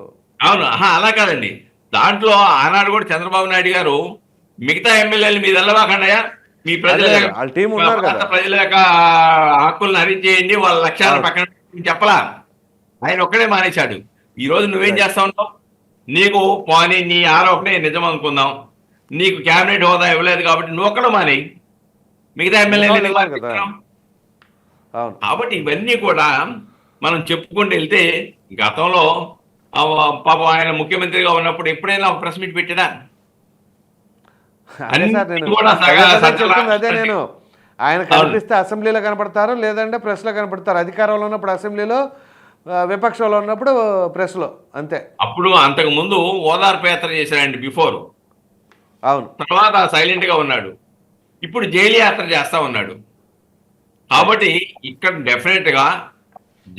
E: అవును, అలా కాదండి. దాంట్లో ఆనాడు కూడా చంద్రబాబు నాయుడు గారు మిగతా ఎమ్మెల్యేలు మీద వెళ్ళవాకండాయా, మీ ప్రజల యొక్క హక్కులను హరించేయండి, వాళ్ళ లక్ష్యాలను పక్కన చెప్పలా. ఆయన ఒక్కడే మానేశాడు. ఈ రోజు నువ్వేం చేస్తా ఉన్నావు? నీకు పోనీ నీ ఆరోపణ నిజం అనుకుందాం, నీకు క్యాబినెట్ హోదా ఇవ్వలేదు కాబట్టి నువ్వు ఒక్కడ మానేయి, మిగతా ఎమ్మెల్యేలు. కాబట్టి ఇవన్నీ కూడా మనం చెప్పుకుంటూ వెళ్తే, గతంలో పాపం ఆయన ముఖ్యమంత్రిగా ఉన్నప్పుడు ఎప్పుడైనా ఒక ప్రెస్ మీట్ పెట్టాడా?
A: అదే నేను ఆయన కనిపిస్తే అసెంబ్లీలో కనపడతారు, లేదంటే ప్రెస్ లో కనపడతారు. అధికారంలో ఉన్నప్పుడు అసెంబ్లీలో, విపక్షంలో ఉన్నప్పుడు ప్రెస్ లో, అంతే.
E: అప్పుడు అంతకు ముందు ఓదార్పు యాత్ర చేశాడండి బిఫోర్.
A: అవును,
E: తర్వాత సైలెంట్ గా ఉన్నాడు. ఇప్పుడు జైలు యాత్ర చేస్తా ఉన్నాడు. కాబట్టి ఇక్కడ డెఫినెట్ గా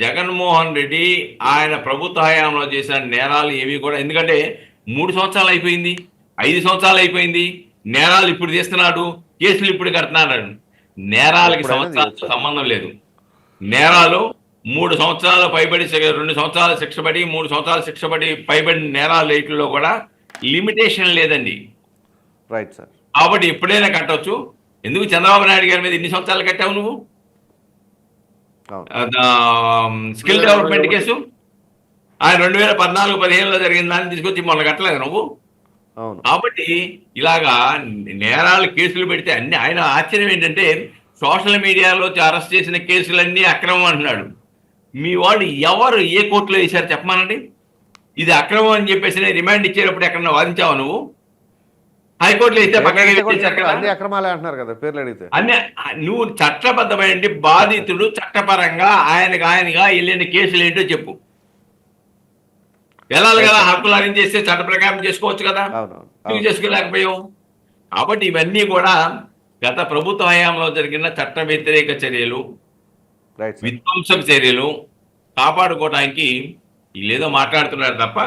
E: జగన్మోహన్ రెడ్డి ఆయన ప్రభుత్వ హయాంలో చేసిన నేరాలు ఏవి కూడా, ఎందుకంటే 3 సంవత్సరాలు అయిపోయింది, 5 సంవత్సరాలు అయిపోయింది, నేరాలు ఇప్పుడు చేస్తున్నాడు, కేసులు ఇప్పుడు కడుతున్నాడు. నేరాలకి సంవత్సరాలకు సంబంధం లేదు. నేరాలు 3 సంవత్సరాలు పైబడి, 2 సంవత్సరాలు శిక్ష పడి, 3 సంవత్సరాలు శిక్ష పడి పైబడి నేరాల రేట్లలో కూడా లిమిటేషన్ లేదండి.
A: Right sir.
E: కాబట్టి ఎప్పుడైనా కట్టవచ్చు. ఎందుకు చంద్రబాబు నాయుడు గారి మీద ఇన్ని సంవత్సరాలు కట్టావు నువ్వు?
A: అవును.
E: స్కిల్ డెవలప్మెంట్ కేసు ఆయన 2014-15లో జరిగిన దాన్ని తీసుకొచ్చి మొన్న కట్టలేదు నువ్వు.
A: అవును.
E: కాబట్టి ఇలాగా నేరాలు కేసులు పెడితే అన్ని ఆయన ఆశ్చర్యం ఏంటంటే సోషల్ మీడియాలో అరెస్ట్ చేసిన కేసులన్నీ అక్రమం అంటున్నాడు. మీ వాళ్ళు ఎవరు ఏ కోర్టులో వేశారు చెప్పమానండి? ఇది అక్రమం అని చెప్పేసి రిమాండ్ ఇచ్చేటప్పుడు ఎక్కడన్నా వాదించావా నువ్వు? హైకోర్టులో వేస్తే పక్కగా వేసేసారు కదా.
A: అన్ని అక్రమాలే అంటున్నారు కదా పేర్లు అడిగితే.
E: అన్ని నువ్వు చట్టబద్ధమైన బాధితుడు చట్టపరంగా ఆయనగా వెళ్ళిన కేసులు ఏంటో చెప్పు. వెళ్ళాలి కదా, హక్కులు అరించేస్తే చట్ట ప్రకారం చేసుకోవచ్చు కదా,
A: అవునవును.
E: నువ్వు చేసుకోలేకపోయావు. కాబట్టి ఇవన్నీ కూడా గత ప్రభుత్వ హయాంలో జరిగిన చట్ట వ్యతిరేక చర్యలు,
A: రైట్ సార్.
E: విధ్వంసక చర్యలు కాపాడుకోవడానికి వీళ్ళేదో మాట్లాడుతున్నారు తప్ప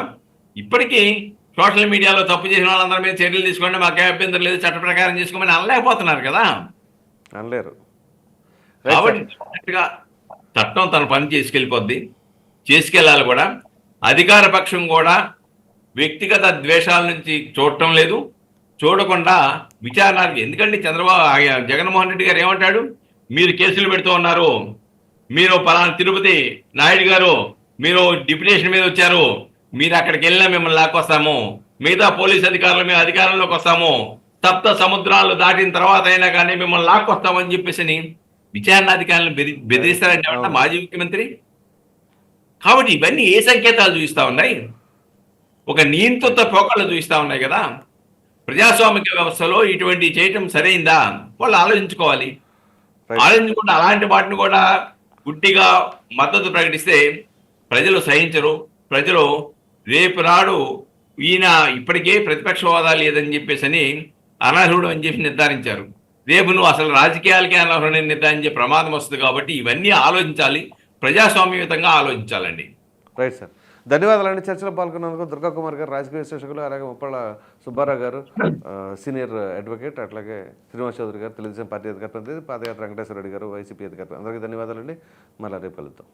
E: ఇప్పటికీ సోషల్ మీడియాలో తప్పు చేసిన వాళ్ళందరి మీద చర్యలు తీసుకోండి, మాకే అభ్యంతరం లేదు, చట్ట ప్రకారం చేసుకోమని అనలేకపోతున్నారు కదా.
A: అనలేరు.
E: కాబట్టి డైరెక్ట్గా చట్టం తన పని చేసుకెళ్ళాలి కూడా. అధికార పక్షం కూడా వ్యక్తిగత ద్వేషాల నుంచి చూడటం లేదు, చూడకుండా విచారణకి. ఎందుకంటే జగన్మోహన్ రెడ్డి గారు ఏమంటాడు? మీరు కేసులు పెడుతూ ఉన్నారు, మీరు పలానా తిరుపతి నాయుడు గారు మీరు డిప్యుటేషన్ మీద వచ్చారు, మీరు అక్కడికి వెళ్ళినా మిమ్మల్ని లాక్కొస్తాము, మిగతా పోలీస్ అధికారులు మేము అధికారంలోకి వస్తాము, సప్త సముద్రాలు దాటిన తర్వాత అయినా కానీ మిమ్మల్ని లాక్కొస్తామని చెప్పేసి విచారణాధికారులను బెదిరిస్తారంటే మాజీ ముఖ్యమంత్రి. కాబట్టి ఇవన్నీ ఏ సంకేతాలు చూపిస్తా ఉన్నాయి? ఒక నియంత్రిత పోకళ్ళు చూపిస్తా ఉన్నాయి కదా. ప్రజాస్వామిక వ్యవస్థలో ఇటువంటి చేయటం సరైందా? వాళ్ళు ఆలోచించుకోవాలి. ఆలోచించకుండా అలాంటి వాటిని కూడా గుడ్డిగా మద్దతు ప్రకటిస్తే ప్రజలు సహించరు. ప్రజలు రేపు నాడు ఈయన ఇప్పటికే ప్రతిపక్ష హోదా లేదని చెప్పేసి అనర్హుడు అని చెప్పి నిర్ధారించారు. రేపు నువ్వు అసలు రాజకీయాలకే అనర్హుడని నిర్ధారించే ప్రమాదం వస్తుంది. కాబట్టి ఇవన్నీ ఆలోచించాలి, ప్రజాస్వామ్యయుతంగా ఆలోచించాలండి.
A: Right sir. ధన్యవాదాలండి. చర్చలో పాల్గొన్నందుకు దుర్గా కుమార్ గారు, రాజకీయ విశ్లేషకులు, అలాగే ముప్పళ్ళ సుబ్బారావు గారు సీనియర్ అడ్వకేట్, అట్లాగే శ్రీనివాస్ చౌదరి గారు తెలుగుదేశం పార్టీ అధికార ప్రతినిధి, పాదయాత్ర వెంకటేశ్వర రెడ్డి గారు వైసీపీ అధికార. అందరికీ ధన్యవాదాలండి. మళ్ళీ రేపు కలుద్దాం.